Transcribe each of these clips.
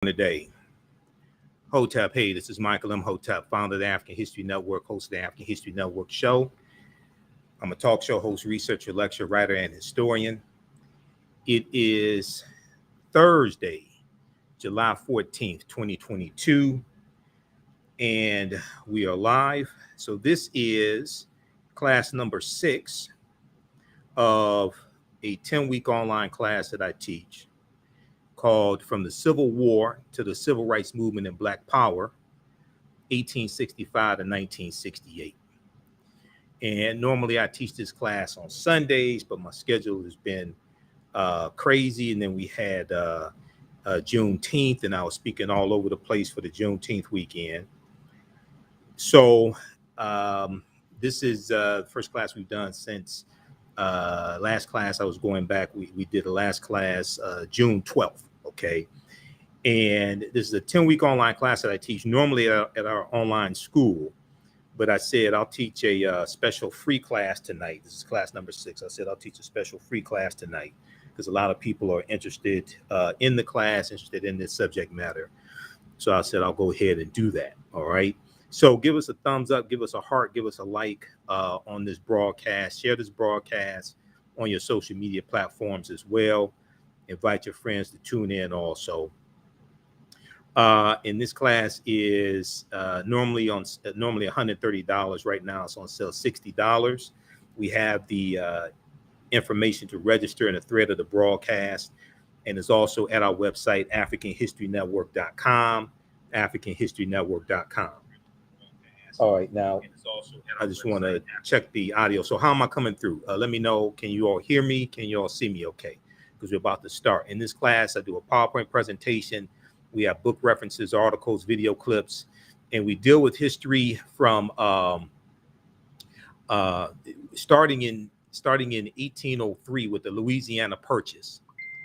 Today. Hotep, hey, this is Michael Imhotep, founder of the African History Network, host of the African History Network show. I'm a talk show host, researcher, lecturer, writer, and historian. It is Thursday, July 14th, 2022, and we are live. So this is class number 6 of a 10-week online class that I teach, called From the Civil War to the Civil Rights Movement and Black Power, 1865 to 1968. And normally I teach this class on Sundays, but my schedule has been crazy. And then we had Juneteenth, and I was speaking all over the place for the Juneteenth weekend. So this is the first class we've done since last class. I was going back. We did the last class June 12th. Okay. And this is a 10-week online class that I teach normally at our online school. But I said I'll teach a special free class tonight. This is class number 6. I said I'll teach a special free class tonight because a lot of people are interested in the class, interested in this subject matter. So I said I'll go ahead and do that. All right. So give us a thumbs up, give us a heart, give us a like on this broadcast. Share this broadcast on your social media platforms as well. Invite your friends to tune in also. And this class is normally $130. Right now it's on sale $60. We have the information to register in the thread of the broadcast, and it's also at our website, africanhistorynetwork.com, africanhistorynetwork.com. All right, now I just want to check the audio. So how am I coming through? Let me know. Can you all hear me? Can you all see me okay? Because we're about to start. In this class, I do a PowerPoint presentation. We have book references, articles, video clips, and we deal with history from starting in 1803 with the Louisiana Purchase.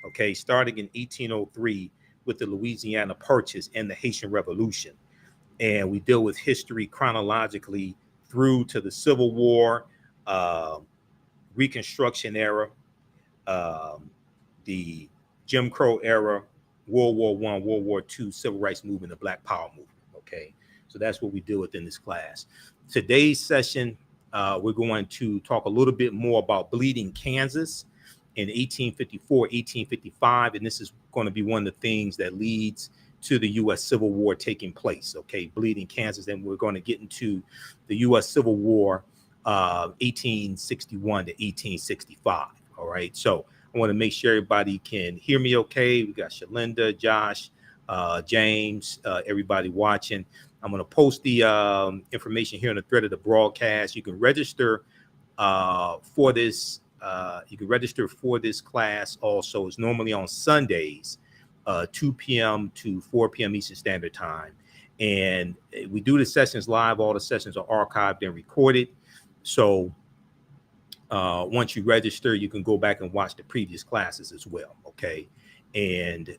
Okay, starting in 1803 with the Louisiana Purchase and the Haitian Revolution. And we deal with history chronologically through to the Civil War, Reconstruction Era, the Jim Crow era, World War I, World War II, Civil Rights Movement, the Black Power Movement. Okay, so that's what we deal with in this class. Today's session, we're going to talk a little bit more about Bleeding Kansas in 1854, 1855, and this is going to be one of the things that leads to the U.S. Civil War taking place. Okay, Bleeding Kansas, and we're going to get into the U.S. Civil War, 1861 to 1865. All right, so I want to make sure everybody can hear me okay. We got Shalinda, Josh, James, everybody watching. I'm going to post the information here in the thread of the broadcast. You can register for this. You can register for this class also. It's normally on Sundays, 2 p.m. to 4 p.m. Eastern Standard Time. And we do the sessions live. All the sessions are archived and recorded. So once you register, you can go back and watch the previous classes as well. Okay. And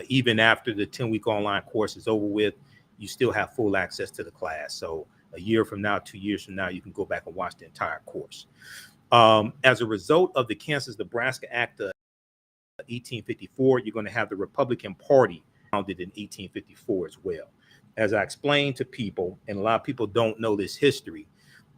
even after the 10-week online course is over with, you still have full access to the class. So a year from now, 2 years from now, you can go back and watch the entire course. As a result of the Kansas-Nebraska Act of 1854, you're going to have the Republican Party founded in 1854 as well. As I explained to people, and a lot of people don't know this history,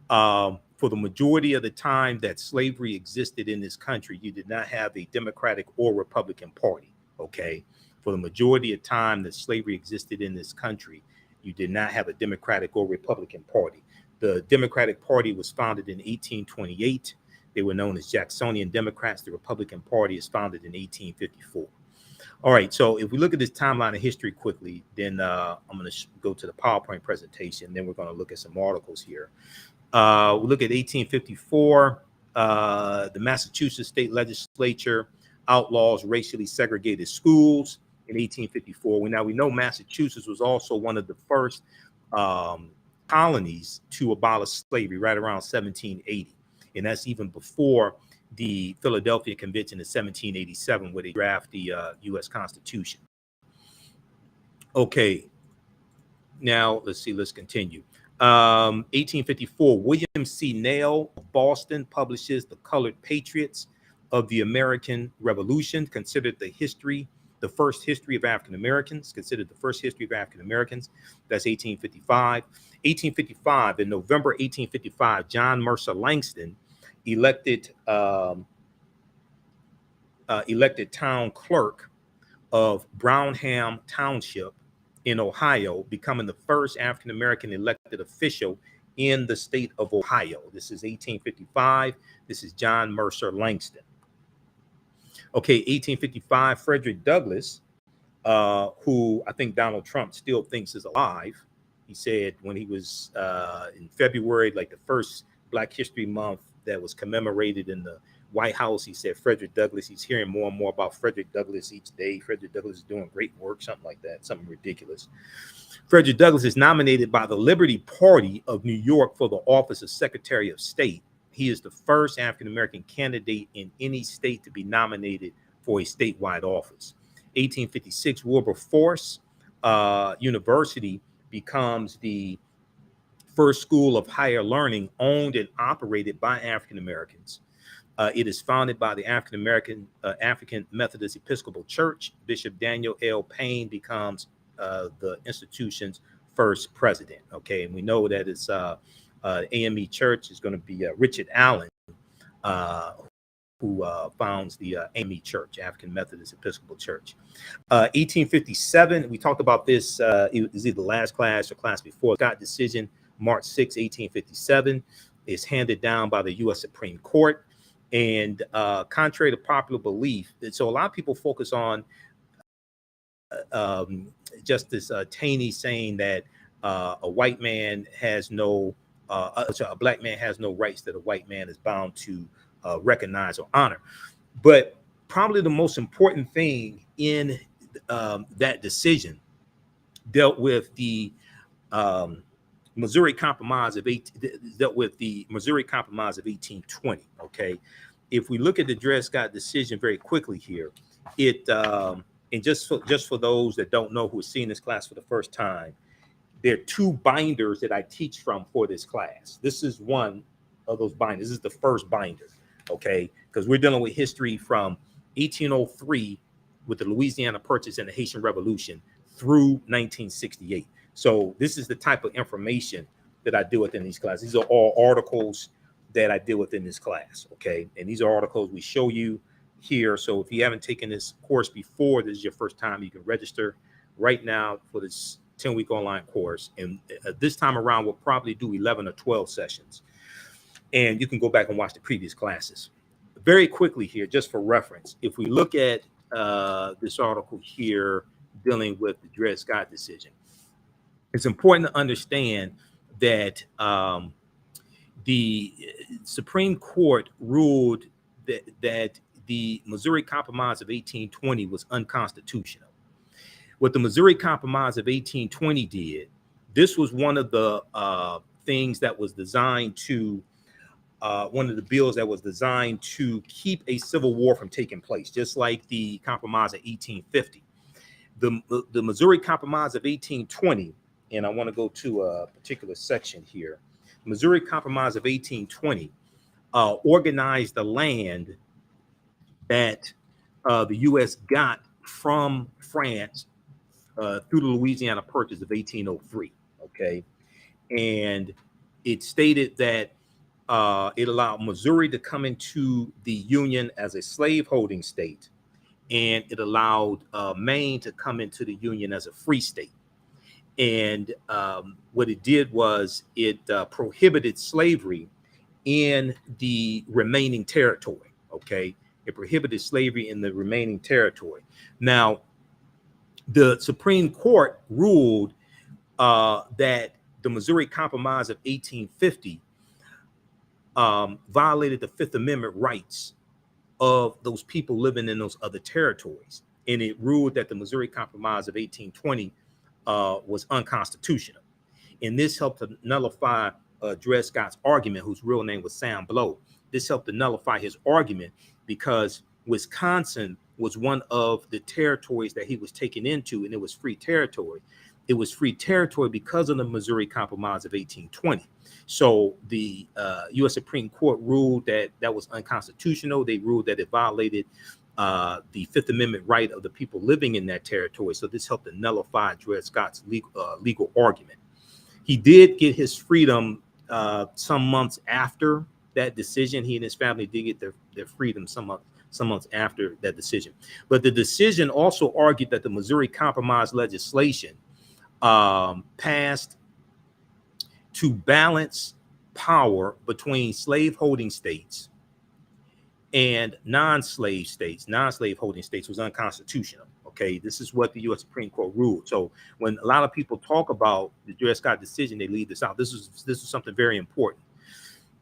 for the majority of the time that slavery existed in this country, you did not have a Democratic or Republican Party. Okay. For the majority of time that slavery existed in this country, you did not have a Democratic or Republican Party. The Democratic Party was founded in 1828. They were known as Jacksonian Democrats. The Republican Party is founded in 1854. All right. So if we look at this timeline of history quickly, then I'm going to go to the PowerPoint presentation. Then we're going to look at some articles here. We look at 1854. The Massachusetts state legislature outlaws racially segregated schools in 1854. We know Massachusetts was also one of the first colonies to abolish slavery right around 1780. And that's even before the Philadelphia Convention in 1787, where they draft the U.S. Constitution. Okay. Now, let's see. Let's continue. 1854, William C. Nail of Boston publishes The Colored Patriots of the American Revolution, considered the history the first history of African Americans, considered the first history of African Americans. That's 1855. 1855, in November 1855, John Mercer Langston elected town clerk of Brownham Township in Ohio, becoming the first African American elected official in the state of Ohio. This is 1855. This is John Mercer Langston. Okay, 1855, Frederick Douglass, who I think Donald Trump still thinks is alive. He said when he was in February, like the first Black History Month that was commemorated in the White House, he said Frederick Douglass, he's hearing more and more about Frederick Douglass each day. Frederick Douglass is doing great work, something like that, something ridiculous. Frederick Douglass is nominated by the Liberty Party of New York for the office of Secretary of State. He is the first African-American candidate in any state to be nominated for a statewide office. 1856, Wilberforce University becomes the first school of higher learning owned and operated by African-Americans. It is founded by the African Methodist Episcopal Church. Bishop Daniel L. Payne becomes the institution's first president. Okay, and we know that it's AME Church is going to be Richard Allen, who founds the AME Church, African Methodist Episcopal Church. 1857, we talked about this, it was either last class or class before. Scott decision, March 6, 1857, is handed down by the U.S. Supreme Court. And contrary to popular belief, so a lot of people focus on Justice Taney saying that a white man has no, a black man has no rights that a white man is bound to recognize or honor. But probably the most important thing in that decision dealt with the Missouri Compromise of 1820. Okay, if we look at the Dred Scott decision very quickly here, it and just for those that don't know who are seeing this class for the first time, there are two binders that I teach from for this class. This is one of those binders. This is the first binder, okay, because we're dealing with history from 1803 with the Louisiana Purchase and the Haitian Revolution through 1968. So this is the type of information that I deal with in these classes. These are all articles that I deal with in this class, okay? And these are articles we show you here. So if you haven't taken this course before, this is your first time, you can register right now for this 10-week online course. And this time around, we'll probably do 11 or 12 sessions. And you can go back and watch the previous classes. Very quickly here, just for reference, if we look at this article here dealing with the Dred Scott decision, it's important to understand that the Supreme Court ruled that the Missouri Compromise of 1820 was unconstitutional. What the Missouri Compromise of 1820 did, this was one of the things that was designed to, one of the bills that was designed to keep a civil war from taking place, just like the Compromise of 1850. The Missouri Compromise of 1820, and I want to go to a particular section here. Missouri Compromise of 1820 organized the land that the U.S. got from France through the Louisiana Purchase of 1803, okay? And it stated that it allowed Missouri to come into the Union as a slaveholding state, and it allowed Maine to come into the Union as a free state. And what it did was it prohibited slavery in the remaining territory, okay? It prohibited slavery in the remaining territory. Now, the Supreme Court ruled that the Missouri Compromise of 1850 violated the Fifth Amendment rights of those people living in those other territories. And it ruled that the Missouri Compromise of 1820 was unconstitutional. And this helped to nullify Dred Scott's argument, whose real name was Sam Blow. This helped to nullify his argument because Wisconsin was one of the territories that he was taken into, and it was free territory. It was free territory because of the Missouri Compromise of 1820. So the U.S. Supreme Court ruled that that was unconstitutional. They ruled that it violated the Fifth Amendment right of the people living in that territory. So this helped to nullify Dred Scott's legal argument. He did get his freedom some months after that decision. He and his family did get their freedom some months after that decision. But the decision also argued that the Missouri Compromise legislation passed to balance power between slave-holding states and non-slave states. Non-slave holding states was unconstitutional. Okay, this is what the U.S. Supreme Court ruled. So when a lot of people talk about the Dred Scott decision, they leave this out. This is something very important.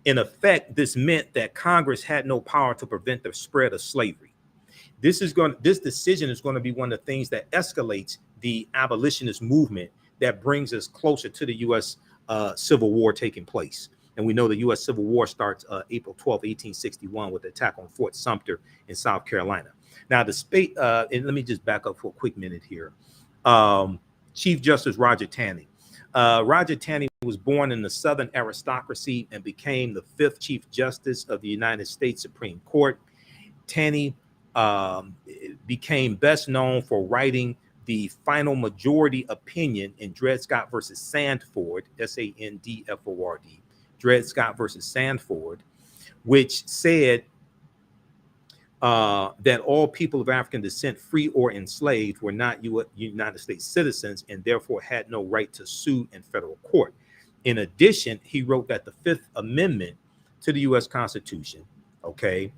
In effect, this meant that Congress had no power to prevent the spread of slavery. This decision is going to be one of the things that escalates the abolitionist movement that brings us closer to the U.S. Civil War taking place. And we know the U.S. Civil War starts April 12, 1861 with the attack on Fort Sumter in South Carolina. Now, and let me just back up for a quick minute here. Chief Justice Roger Taney. Roger Taney was born in the Southern aristocracy and became the 5th Chief Justice of the United States Supreme Court. Taney became best known for writing the final majority opinion in Dred Scott versus Sandford, Sandford, Dred Scott versus Sandford, which said that all people of African descent, free or enslaved, were not United States citizens and therefore had no right to sue in federal court. In addition, he wrote that the Fifth Amendment to the U.S. Constitution, okay,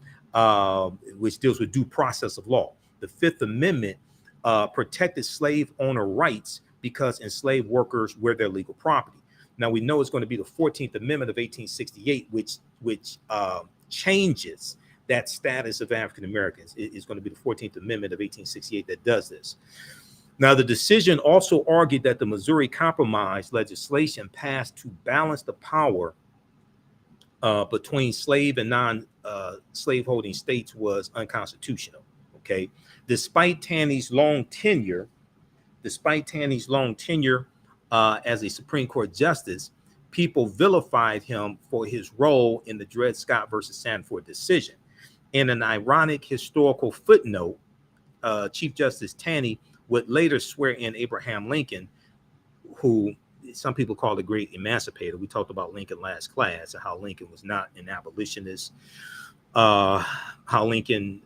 which deals with due process of law, the Fifth Amendment protected slave owner rights because enslaved workers were their legal property. Now we know it's going to be the 14th Amendment of 1868, which changes that status of African Americans. It's going to be the 14th Amendment of 1868 that does this. Now, the decision also argued that the Missouri Compromise legislation passed to balance the power between slave and non-slave-holding states was unconstitutional. Okay, despite Taney's long tenure as a Supreme Court justice, people vilified him for his role in the Dred Scott versus Sandford decision. In an ironic historical footnote, Chief Justice Taney would later swear in Abraham Lincoln, who some people call the great emancipator. We talked about Lincoln last class and how Lincoln was not an abolitionist, how Lincoln,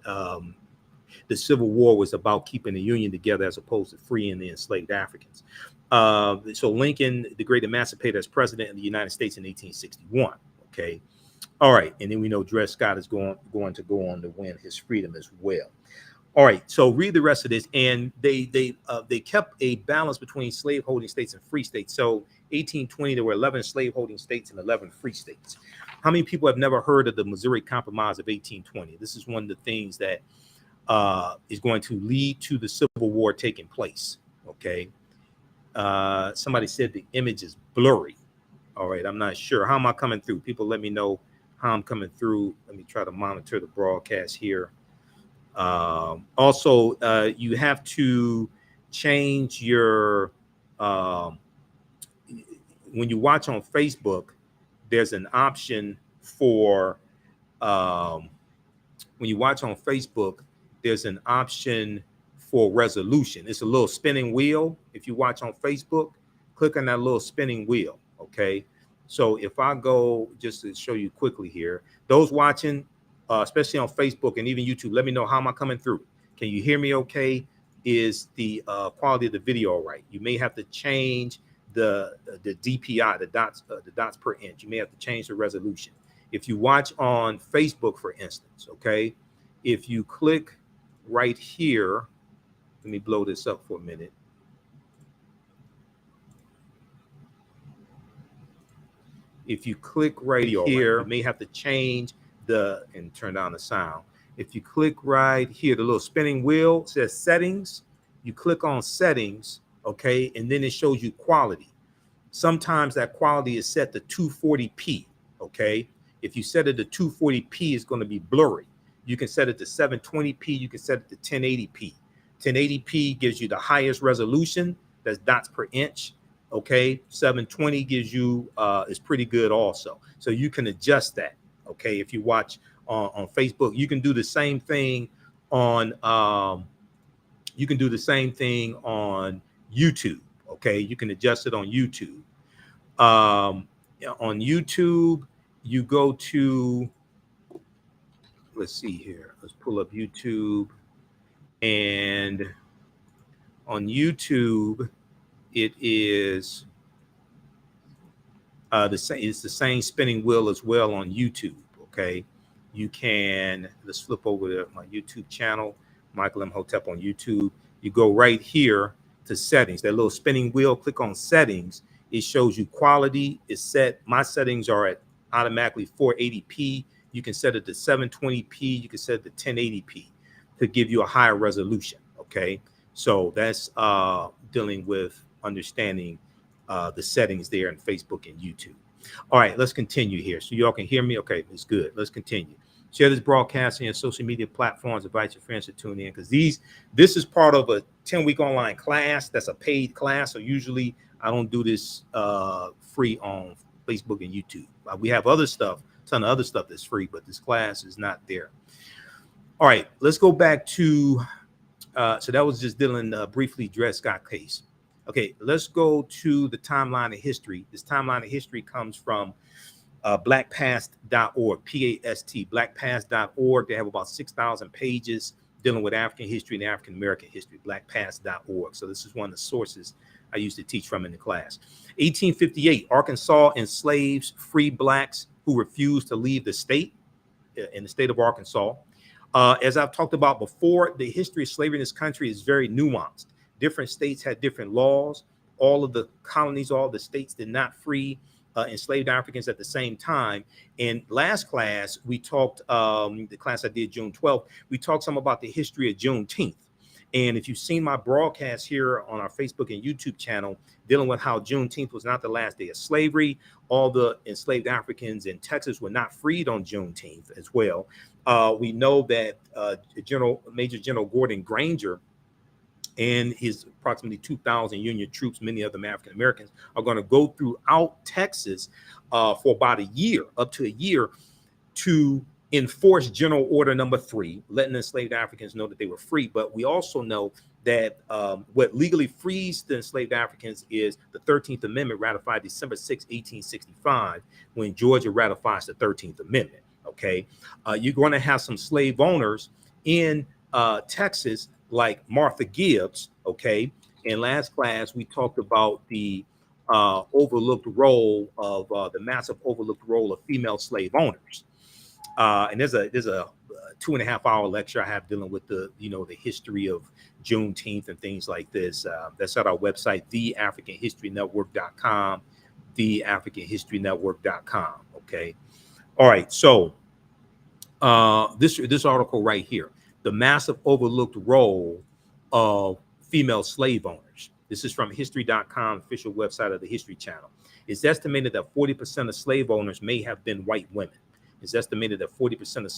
the Civil War was about keeping the Union together as opposed to freeing the enslaved Africans. So Lincoln, the great emancipator, as president of the United States in 1861. Okay. All right. And then we know Dred Scott is going to go on to win his freedom as well. All right. So read the rest of this. And they kept a balance between slaveholding states and free states. So 1820, there were 11 slaveholding states and 11 free states. How many people have never heard of the Missouri Compromise of 1820? This is one of the things that is going to lead to the Civil War taking place. Okay. Somebody said the image is blurry. All right. I'm not sure. How am I coming through? People let me know how I'm coming through. Let me try to monitor the broadcast here. Also, you have to change your, when you watch on Facebook, there's an option for, when you watch on Facebook, there's an option for resolution. It's a little spinning wheel. If you watch on Facebook, click on that little spinning wheel. Okay. So if I go, just to show you quickly here, those watching, especially on Facebook and even YouTube, let me know how am I coming through. Can you hear me okay? Is the quality of the video all right? You may have to change the DPI, the dots per inch. You may have to change the resolution. If you watch on Facebook, for instance, okay, if you click right here, let me blow this up for a minute. If you click right here, you may have to change and turn down the sound. If you click right here, the little spinning wheel says settings, you click on settings, okay, and then it shows you quality. Sometimes that quality is set to 240p, okay? If you set it to 240p, it's going to be blurry. You can set it to 720p, you can set it to 1080p. 1080p gives you the highest resolution, that's dots per inch. Okay, 720 gives you is pretty good also. So you can adjust that. Okay, if you watch on Facebook, you can do the same thing on you can do the same thing on YouTube. Okay, you can adjust it on YouTube. On YouTube, you go to, let's see here. Let's pull up YouTube, and on YouTube, it is the same. It's the same spinning wheel as well on YouTube. Okay, you can, let's flip over to my YouTube channel, Michael Imhotep on YouTube. You go right here to settings, that little spinning wheel. Click on settings. It shows you quality is set. My settings are at automatically 480p. You can set it to 720p. You can set it to 1080p to give you a higher resolution. Okay, so that's dealing with understanding the settings there in Facebook and YouTube. All right, let's continue here. So y'all can hear me? Okay, it's good. Let's continue. Share this broadcast on your social media platforms. Invite your friends to tune in, because this is part of a 10-week online class. That's a paid class. So usually I don't do this free on Facebook and YouTube. We have other stuff, ton of other stuff that's free, but this class is not there. All right, let's go back to, so that was just dealing briefly Dred Scott case. Okay, let's go to the timeline of history. This timeline of history comes from blackpast.org, P-A-S-T, blackpast.org. They have about 6,000 pages dealing with African history and African American history, blackpast.org. So this is one of the sources I used to teach from in the class. 1858, Arkansas enslaves free blacks who refused to leave the state, in the state of Arkansas. As I've talked about before, the history of slavery in this country is very nuanced. Different states had different laws. All of the colonies, all the states did not free enslaved Africans at the same time. In last class, we talked, the class I did June 12th, we talked some about the history of Juneteenth. And if you've seen my broadcast here on our Facebook and YouTube channel, dealing with how Juneteenth was not the last day of slavery, all the enslaved Africans in Texas were not freed on Juneteenth as well. We know that Major General Gordon Granger and his approximately 2,000 Union troops, many of them African Americans, are going to go throughout Texas for about a year, up to a year, to enforce General Order Number 3, letting enslaved Africans know that they were free. But we also know that what legally frees the enslaved Africans is the 13th Amendment, ratified December 6, 1865, when Georgia ratifies the 13th Amendment. Okay, you're going to have some slave owners in Texas, like Martha Gibbs. Okay, in last class we talked about the overlooked role of the massive overlooked role of female slave owners, and there's a 2.5-hour lecture I have dealing with the history of Juneteenth and things like this. That's at our website, theafricanhistorynetwork.com, theafricanhistorynetwork.com. Okay, all right, so this article right here, the massive overlooked role of female slave owners. This is from history.com, official website of the History Channel. It's estimated that 40% of slave owners may have been white women. It's estimated that 40% of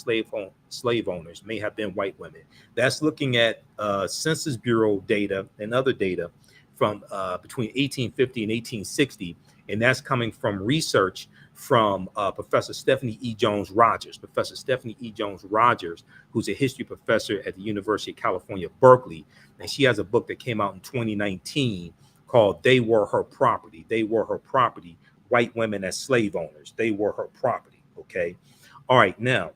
slave owners may have been white women. That's looking at Census Bureau data and other data from between 1850 and 1860. And that's coming from research from Professor Stephanie E. Jones Rogers. Professor Stephanie E. Jones Rogers, who's a history professor at the University of California, Berkeley. And she has a book that came out in 2019 called They Were Her Property. They Were Her Property, White Women as Slave Owners. They Were Her Property. Okay. All right. Now,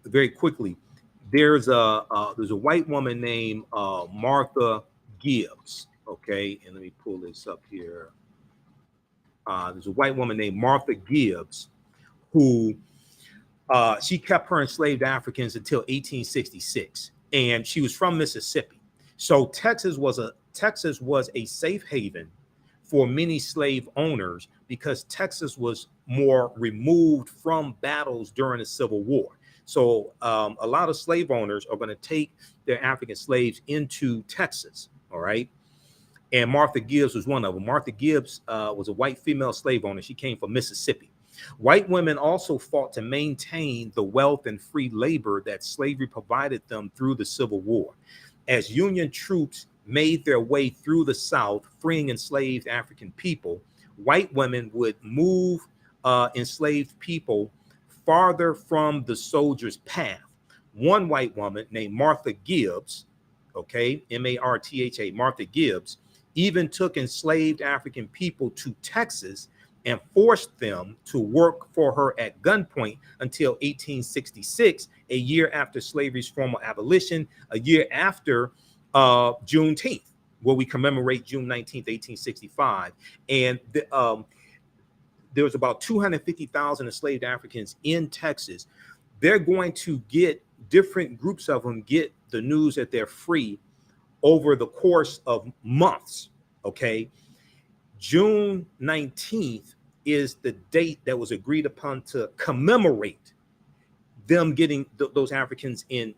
very quickly, there's a white woman named Martha Gibbs. Okay. And let me pull this up here. There's a white woman named Martha Gibbs who she kept her enslaved Africans until 1866, and she was from Mississippi. So Texas was a safe haven for many slave owners because Texas was more removed from battles during the Civil War. So a lot of slave owners are going to take their African slaves into Texas. All right. And Martha Gibbs was one of them. Martha Gibbs was a white female slave owner. She came from Mississippi. White women also fought to maintain the wealth and free labor that slavery provided them through the Civil War. As Union troops made their way through the South, freeing enslaved African people, white women would move enslaved people farther from the soldiers' path one white woman named Martha Gibbs, okay, Martha, Martha Gibbs, even took enslaved African people to Texas and forced them to work for her at gunpoint until 1866, a year after slavery's formal abolition, a year after Juneteenth, where we commemorate June 19th, 1865. And there was about 250,000 enslaved Africans in Texas. They're going to get, different groups of them get the news that they're free over the course of months, okay? June 19th is the date that was agreed upon to commemorate them getting those Africans in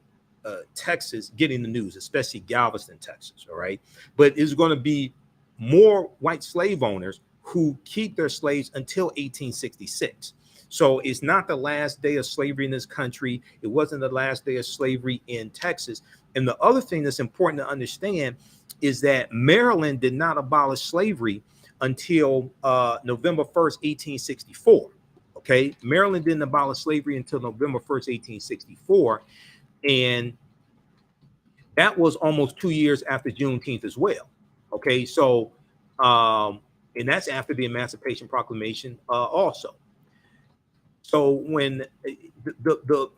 Texas getting the news, especially Galveston, Texas, all right? But it's going to be more white slave owners who keep their slaves until 1866. So it's not the last day of slavery in this country. It wasn't the last day of slavery in Texas. And the other thing that's important to understand is that Maryland did not abolish slavery until November 1st, 1864. Okay, Maryland didn't abolish slavery until November 1st, 1864. And that was almost 2 years after Juneteenth as well. Okay, so and that's after the Emancipation Proclamation also. So when the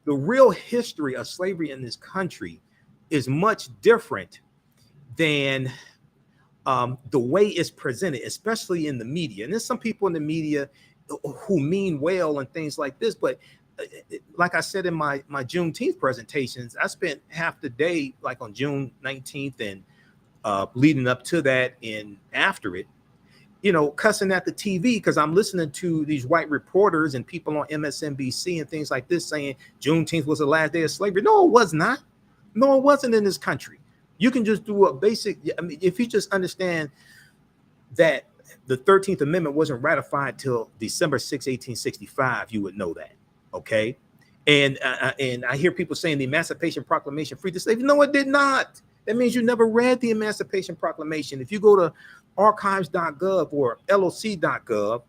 real history of slavery in this country is much different than the way it's presented, especially in the media. And there's some people in the media who mean well and things like this, but like I said in my Juneteenth presentations, I spent half the day, like on June 19th and leading up to that and after it, you know, cussing at the TV because I'm listening to these white reporters and people on MSNBC and things like this saying Juneteenth was the last day of slavery. No, it was not. No, it wasn't in this country. You can just do a basic, I mean, if you just understand that the 13th Amendment wasn't ratified till December 6, 1865, you would know that, okay? And I hear people saying the Emancipation Proclamation freed the slaves. No, it did not. That means you never read the Emancipation Proclamation. If you go to archives.gov or loc.gov,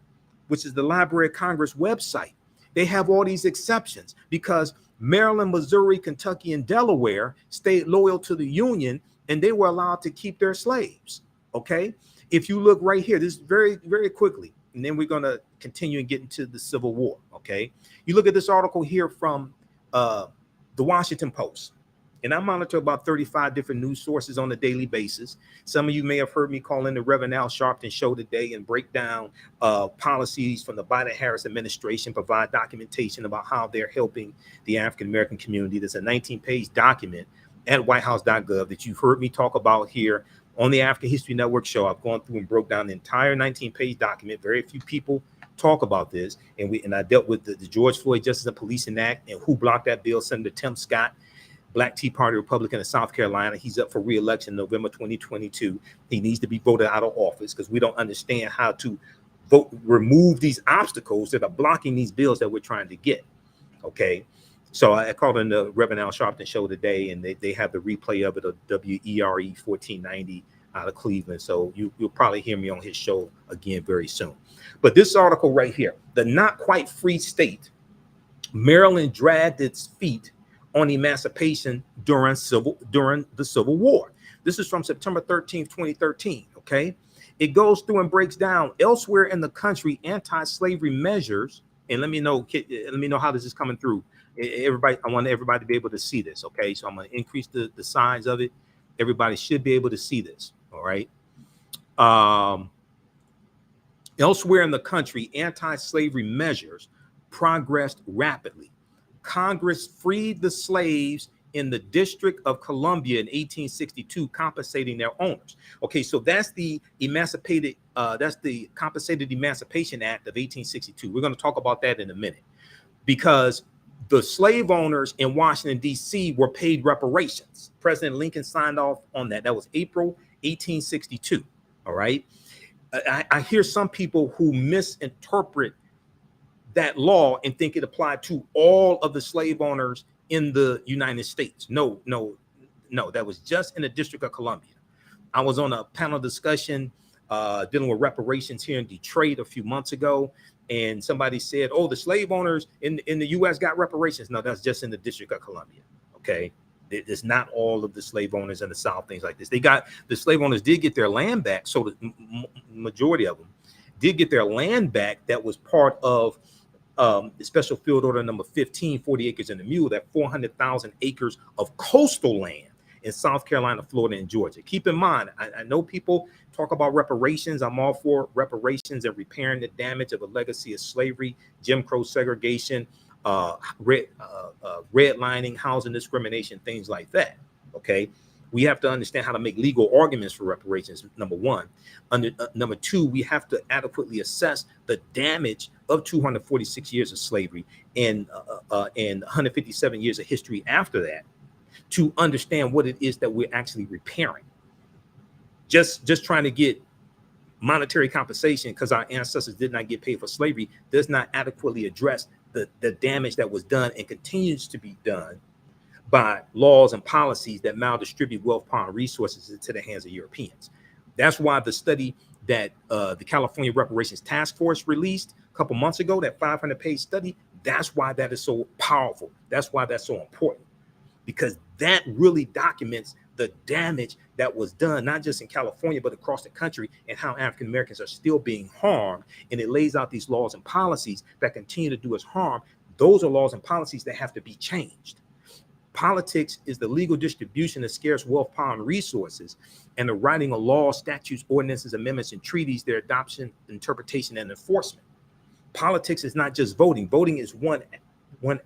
which is the Library of Congress website, they have all these exceptions because Maryland, Missouri, Kentucky, and Delaware stayed loyal to the Union and they were allowed to keep their slaves, okay? If you look right here, this is very, very quickly, and then we're going to continue and get into the Civil War, okay? You look at this article here from the Washington Post. And I monitor about 35 different news sources on a daily basis. Some of you may have heard me call in the Reverend Al Sharpton show today and break down policies from the Biden-Harris administration, provide documentation about how they're helping the African-American community. There's a 19-page document at whitehouse.gov that you've heard me talk about here on the African History Network show. I've gone through and broke down the entire 19-page document. Very few people talk about this. And I dealt with the George Floyd Justice and Policing Act and who blocked that bill, Senator Tim Scott, Black Tea Party Republican of South Carolina. He's up for re-election November 2022. He needs to be voted out of office because we don't understand how to remove these obstacles that are blocking these bills that we're trying to get. Okay. So I called in the Reverend Al Sharpton show today, and they have the replay of it of WERE 1490 out of Cleveland. So you'll probably hear me on his show again very soon. But this article right here, the not quite free state, Maryland dragged its feet on emancipation during the Civil War. This is from September 13th, 2013, okay? It goes through and breaks down elsewhere in the country anti-slavery measures, and let me know how this is coming through. Everybody, I want everybody to be able to see this, okay? So I'm going to increase the size of it. Everybody should be able to see this, all right? Elsewhere in the country, anti-slavery measures progressed rapidly. Congress freed the slaves in the District of Columbia in 1862, compensating their owners. Okay, so that's the Compensated Emancipation Act of 1862. We're going to talk about that in a minute because the slave owners in Washington, D.C. were paid reparations. President Lincoln signed off on that. That was April 1862. All right. I hear some people who misinterpret that law and think it applied to all of the slave owners in the United States. No, that was just in the District of Columbia. I was on a panel discussion dealing with reparations here in Detroit a few months ago, and somebody said, oh, the slave owners in the U.S. got reparations. No, that's just in the District of Columbia. Okay. It's not all of the slave owners in the South, things like this. The slave owners did get their land back. So the majority of them did get their land back. That was part of the Special Field Order number 15, 40 acres in the Mule, that 400,000 acres of coastal land in South Carolina, Florida, and Georgia. Keep in mind, I know people talk about reparations. I'm all for reparations and repairing the damage of a legacy of slavery, Jim Crow segregation, redlining, housing discrimination, things like that. Okay. We have to understand how to make legal arguments for reparations, number one. Number two, we have to adequately assess the damage of 246 years of slavery and 157 years of history after that, to understand what it is that we're actually repairing. Just trying to get monetary compensation because our ancestors did not get paid for slavery does not adequately address the damage that was done and continues to be done by laws and policies that maldistribute wealth, power, and resources into the hands of Europeans. That's why the study that the California Reparations Task Force released a couple months ago, that 500-page study, that's why that is so powerful. That's why that's so important, because that really documents the damage that was done, not just in California, but across the country, and how African Americans are still being harmed. And it lays out these laws and policies that continue to do us harm. Those are laws and policies that have to be changed. Politics is the legal distribution of scarce wealth, power, and resources, and the writing of laws, statutes, ordinances, amendments, and treaties, their adoption, interpretation, and enforcement. Politics is not just voting. Voting is one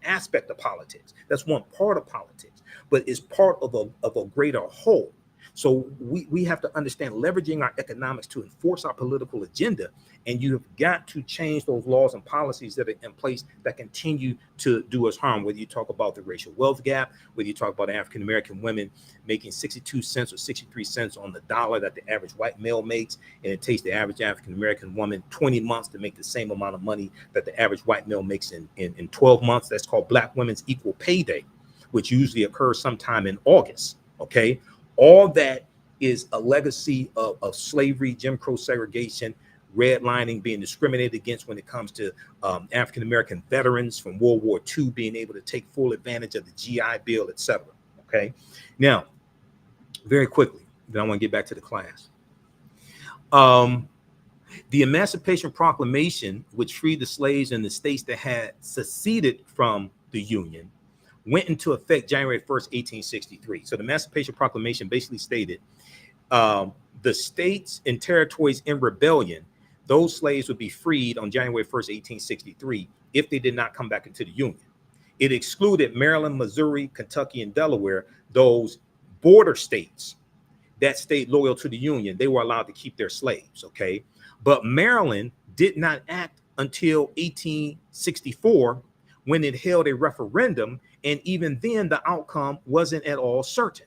aspect of politics. That's one part of politics, but it's part of a greater whole. So we have to understand leveraging our economics to enforce our political agenda. And you have got to change those laws and policies that are in place that continue to do us harm. Whether you talk about the racial wealth gap, whether you talk about African-American women making 62 cents or 63 cents on the dollar that the average white male makes, and it takes the average African-American woman 20 months to make the same amount of money that the average white male makes in 12 months. That's called Black Women's Equal Pay Day, which usually occurs sometime in August. Okay. All that is a legacy of slavery, Jim Crow segregation, redlining, being discriminated against when it comes to African-American veterans from World War II being able to take full advantage of the GI Bill, etc. Okay. Now, very quickly, then I want to get back to the class. The Emancipation Proclamation, which freed the slaves in the states that had seceded from the Union, went into effect January 1st, 1863. So the Emancipation Proclamation basically stated the states and territories in rebellion, those slaves would be freed on January 1st, 1863, if they did not come back into the Union. It excluded Maryland, Missouri, Kentucky, and Delaware, those border states that stayed loyal to the Union. They were allowed to keep their slaves, okay? But Maryland did not act until 1864, when it held a referendum, and even then the outcome wasn't at all certain.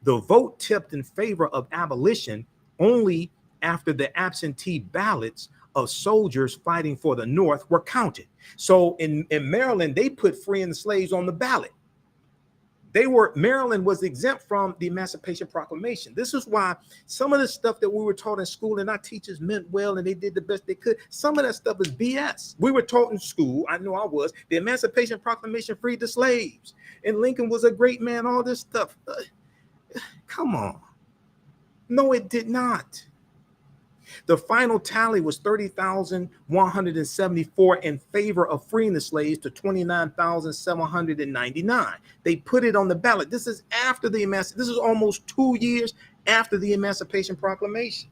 The vote tipped in favor of abolition only after the absentee ballots of soldiers fighting for the North were counted. So in Maryland, they put freeing the slaves on the ballot. Maryland was exempt from the Emancipation Proclamation. This is why some of the stuff that we were taught in school, and our teachers meant well and they did the best they could, some of that stuff is BS. We were taught in school, I know I was, the Emancipation Proclamation freed the slaves, and Lincoln was a great man, all this stuff. Come on. No, it did not. The final tally was 30,174 in favor of freeing the slaves to 29,799. They put it on the ballot. This is after the this is almost 2 years after the Emancipation Proclamation.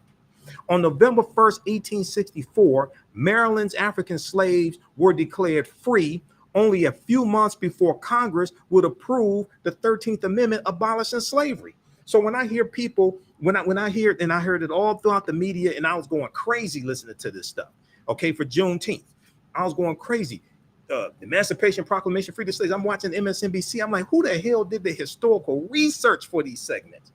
On November 1st, 1864, Maryland's African slaves were declared free only a few months before Congress would approve the 13th Amendment abolishing slavery. So when I hear people, when I hear it, and I heard it all throughout the media, and I was going crazy listening to this stuff, okay, for Juneteenth, I was going crazy. The Emancipation Proclamation, free the slaves. I'm watching MSNBC. I'm like, who the hell did the historical research for these segments?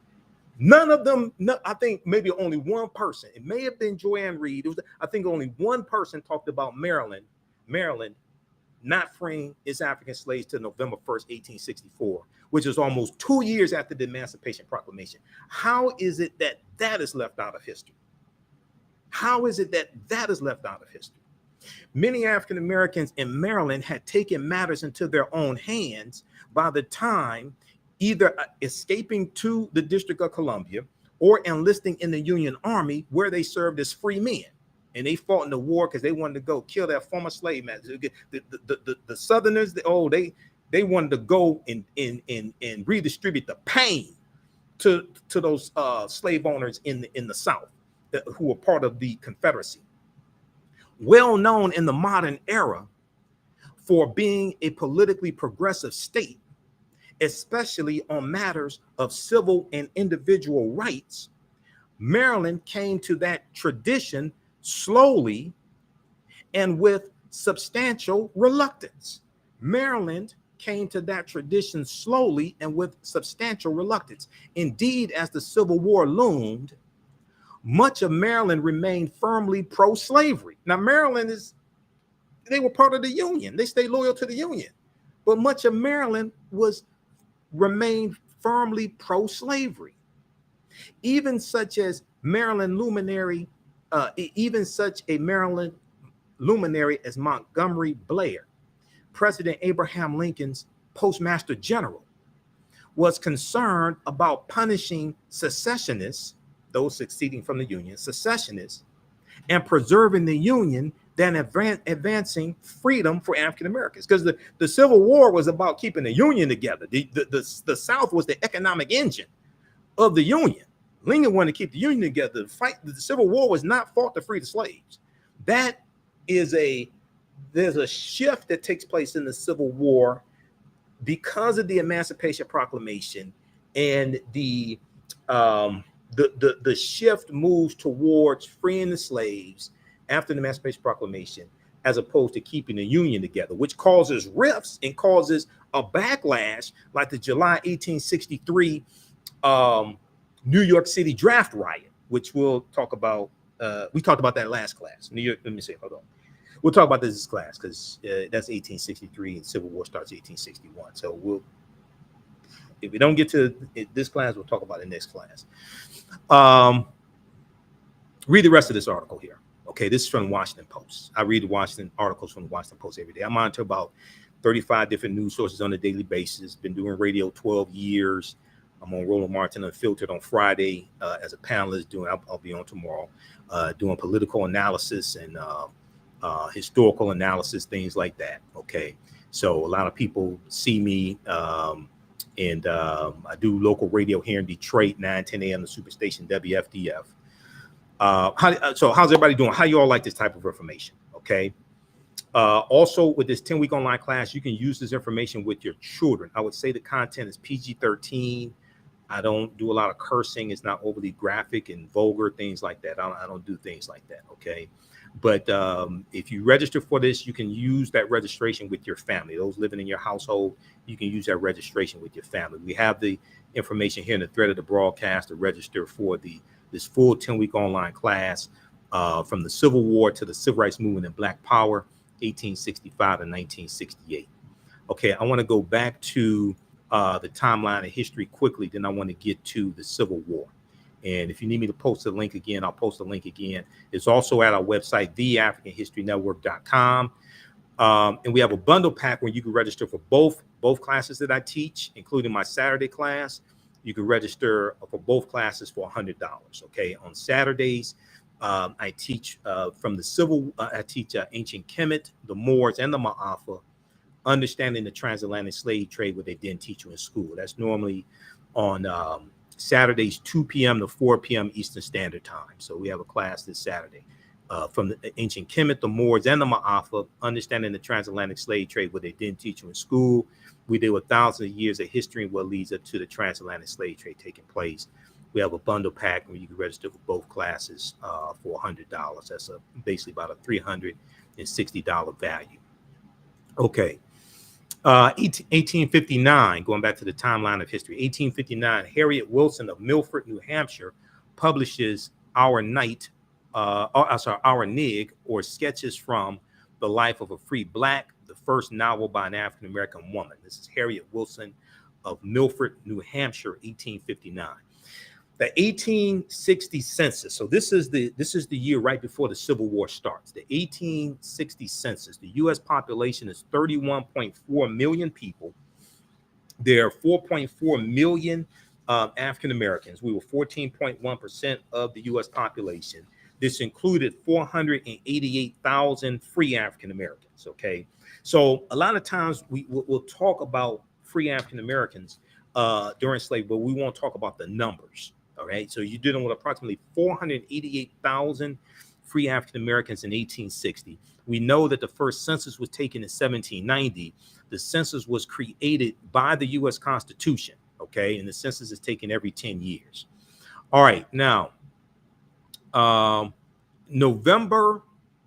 None of them, I think maybe only one person. It may have been Joanne Reed. I think only one person talked about Maryland not freeing its African slaves till November 1st, 1864, which is almost 2 years after the Emancipation Proclamation. How is it that that is left out of history? How is it that that is left out of history? Many African Americans in Maryland had taken matters into their own hands by the time either escaping to the District of Columbia or enlisting in the Union Army, where they served as free men. And they fought in the war because they wanted to go kill their former slave masters. The Southerners, they wanted to go and redistribute the pain to those slave owners in the South who were part of the Confederacy. Well known in the modern era for being a politically progressive state, especially on matters of civil and individual rights, Maryland came to that tradition slowly and with substantial reluctance. Maryland came to that tradition slowly and with substantial reluctance. Indeed, as the Civil War loomed, much of Maryland remained firmly pro-slavery. Now, they were part of the Union. They stayed loyal to the Union. But much of Maryland remained firmly pro-slavery. Even such a Maryland luminary as Montgomery Blair, President Abraham Lincoln's Postmaster General, was concerned about punishing secessionists, those seceding from the Union, secessionists, and preserving the Union than advancing freedom for African Americans. Because the Civil War was about keeping the Union together. The South was the economic engine of the Union. Lincoln wanted to keep the Union together. The Civil War was not fought to free the slaves. There's a shift that takes place in the Civil War because of the Emancipation Proclamation, and the shift moves towards freeing the slaves after the Emancipation Proclamation, as opposed to keeping the Union together, which causes rifts and causes a backlash, like the July 1863 New York City draft riot, which we'll talk about. We talked about that last class. New York. Let me see. Hold on. We'll talk about this class because that's 1863 and Civil War starts 1861. So if we don't get to this class, we'll talk about the next class. Read the rest of this article here. Okay, this is from the Washington Post. I read the Washington articles from the Washington Post every day. I monitor about 35 different news sources on a daily basis. Been doing radio 12 years. I'm on Roland Martin Unfiltered on Friday as a panelist. I'll be on tomorrow, doing political analysis and historical analysis, things like that. Okay, so a lot of people see me, and I do local radio here in Detroit, 9:10 a.m. the Superstation WFDF. So how's everybody doing? How you all like this type of information? Okay. Also, with this 10-week online class, you can use this information with your children. I would say the content is PG-13. I don't do a lot of cursing. It's not overly graphic and vulgar, things like that. I don't do things like that. Okay. But if you register for this, you can use that registration with your family. Those living in your household, you can use that registration with your family. We have the information here in the thread of the broadcast to register for this full 10-week online class from the Civil War to the Civil Rights Movement and Black Power, 1865 and 1968. Okay, I want to go back to the timeline of history quickly, then I want to get to the Civil War. And if you need me to post the link again, I'll post the link again. It's also at our website, theafricanhistorynetwork.com. And we have a bundle pack where you can register for both classes that I teach, including my Saturday class. You can register for both classes for $100. Okay, on Saturdays, I teach I teach ancient Kemet, the Moors, and the Ma'afa, understanding the transatlantic slave trade, what they didn't teach you in school. That's normally on Saturdays, 2 p.m. to 4 p.m. Eastern Standard Time. So we have a class this Saturday from the ancient Kemet, the Moors, and the Ma'afa, understanding the transatlantic slave trade, what they didn't teach you in school. We deal with thousands of years of history and what leads up to the transatlantic slave trade taking place. We have a bundle pack where you can register for both classes for $100. That's basically about a $360 value. Okay. 1859, going back to the timeline of history, 1859, Harriet Wilson of Milford, New Hampshire, publishes Our Nig, or Sketches from the Life of a Free Black, the first novel by an African-American woman. This is Harriet Wilson of Milford, New Hampshire, 1859. The 1860 census. So this is the year right before the Civil War starts. The 1860 census. The U.S. population is 31.4 million people. There are 4.4 million African Americans. We were 14.1% of the U.S. population. This included 488,000 free African Americans. Okay, so a lot of times we'll talk about free African Americans during slavery, but we won't talk about the numbers. All right, so you're dealing with approximately 488,000 free African Americans in 1860. We know that the first census was taken in 1790. The census was created by the U.S. Constitution, okay? And the census is taken every 10 years. All right, now, November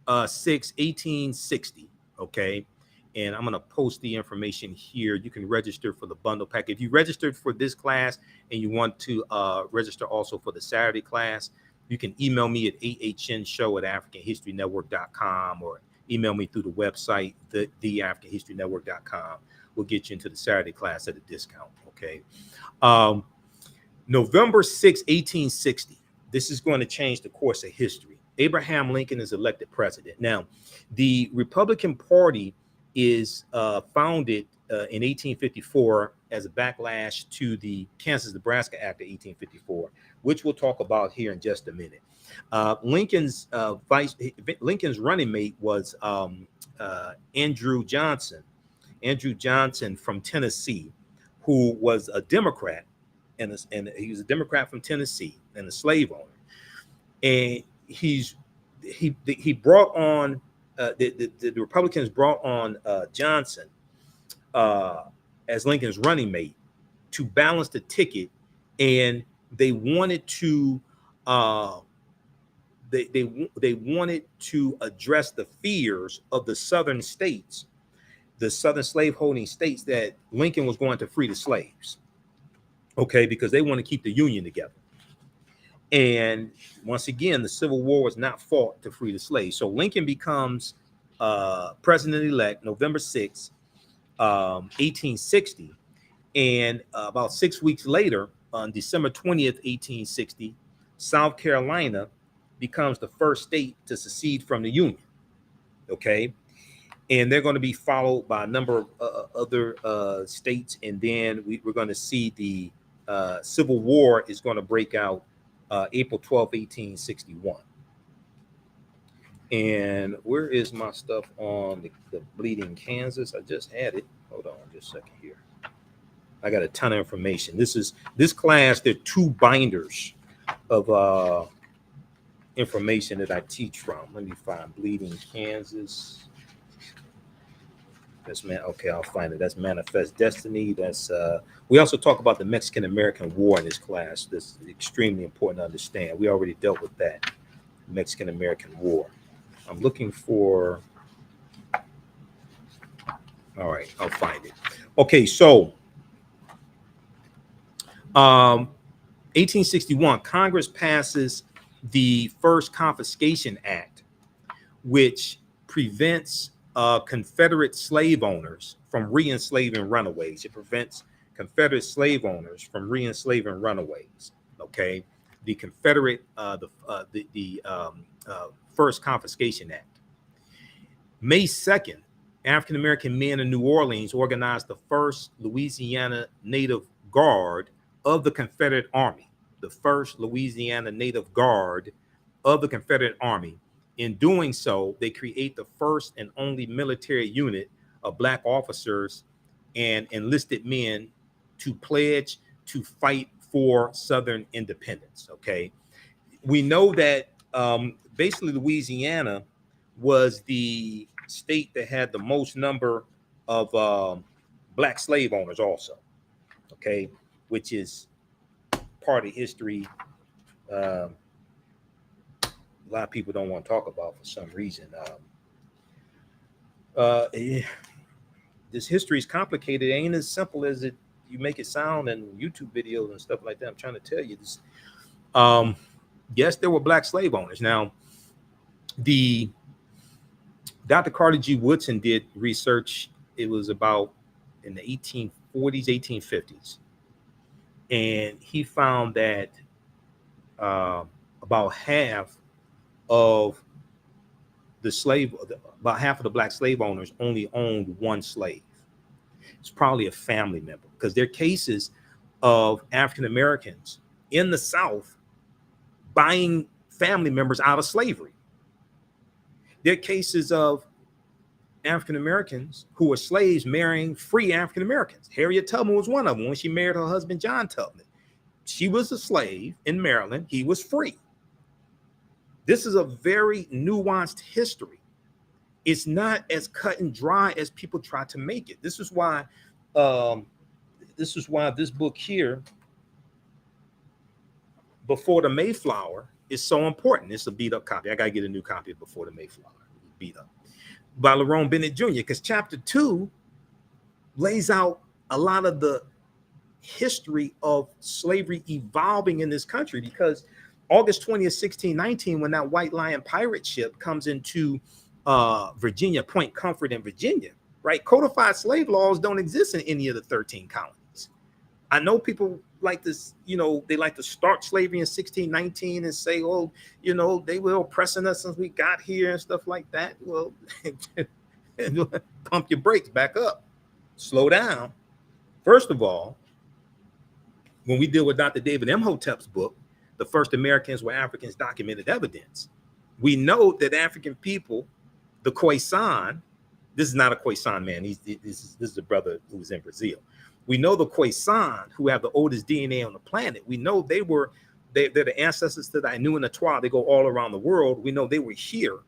6, 1860, okay? And I'm going to post the information here. You can register for the bundle pack. If you registered for this class and you want to register also for the Saturday class, you can email me at ahnshow@africanhistorynetwork.com or email me through the website, theafricanhistorynetwork.com. We'll get you into the Saturday class at a discount, okay? November 6, 1860. This is going to change the course of history. Abraham Lincoln is elected president. Now, the Republican Party is founded in 1854 as a backlash to the Kansas-Nebraska Act of 1854, which we'll talk about here in just a minute. Lincoln's running mate was Andrew Johnson from Tennessee, who was a Democrat, and he was a Democrat from Tennessee and a slave owner. And he brought on the Republicans brought on Johnson as Lincoln's running mate to balance the ticket, and they wanted to they wanted to address the fears of the southern states, the southern slaveholding states, that Lincoln was going to free the slaves, okay, because they want to keep the Union together. And once again, the Civil War was not fought to free the slaves. So Lincoln becomes president-elect November 6, 1860. And about 6 weeks later, on December 20th, 1860, South Carolina becomes the first state to secede from the Union. Okay. And they're going to be followed by a number of other states. And then we're going to see the Civil War is going to break out April 12, 1861. And where is my stuff on the Bleeding Kansas? I just had it. Hold on just a second here. I got a ton of information. This class, there are 2 binders of information that I teach from. Let me find Bleeding Kansas. Okay, I'll find it. That's Manifest Destiny. That's we also talk about the Mexican-American War in this class. This is extremely important to understand. We already dealt with that, Mexican-American War. I'm looking for, all right, I'll find it. Okay, so 1861, Congress passes the first Confiscation Act, which prevents Confederate slave owners from re-enslaving runaways. It prevents Confederate slave owners from re-enslaving runaways. Okay, the Confederate, first Confiscation Act. May 2nd, African American men in New Orleans organized the first Louisiana Native Guard of the Confederate Army. The first Louisiana Native Guard of the Confederate Army. In doing so, they create the first and only military unit of Black officers and enlisted men to pledge to fight for Southern independence. Okay, we know that basically Louisiana was the state that had the most number of Black slave owners also. Okay, which is part of history. A lot of people don't want to talk about for some reason. This history is complicated. It ain't as simple as you make it sound in YouTube videos and stuff like that. I'm trying to tell you this. Yes, there were Black slave owners. Now, Dr. Carter G. Woodson did research. It was about in the 1840s, 1850s. And he found that about half of the slave, about half of the black slave owners only owned one slave. It's probably a family member, because there are cases of African Americans in the South buying family members out of slavery. There are cases of African Americans who were slaves marrying free African Americans. Harriet Tubman was one of them when she married her husband, John Tubman. She was a slave in Maryland. He was free. This is a very nuanced history. It's not as cut and dry as people try to make it. This is why this book here, Before the Mayflower, is so important. It's a beat up copy. I got to get a new copy of Before the Mayflower, beat up, by Lerone Bennett Jr., because chapter 2 lays out a lot of the history of slavery evolving in this country. Because August 20th, 1619, when that White Lion pirate ship comes into Virginia, Point Comfort in Virginia, right? Codified slave laws don't exist in any of the 13 colonies. I know people like this, they like to start slavery in 1619 and say, oh, they were oppressing us since we got here and stuff like that. Well, pump your brakes, back up, slow down. First of all, when we deal with Dr. David Imhotep's book, The First Americans Were Africans, Documented Evidence, we know that African people, the Khoisan, this is not a Khoisan man, this is a brother who was in Brazil. We know the Khoisan, who have the oldest DNA on the planet, we know they're the ancestors to the Ainu and the Twa. They go all around the world. We know they were here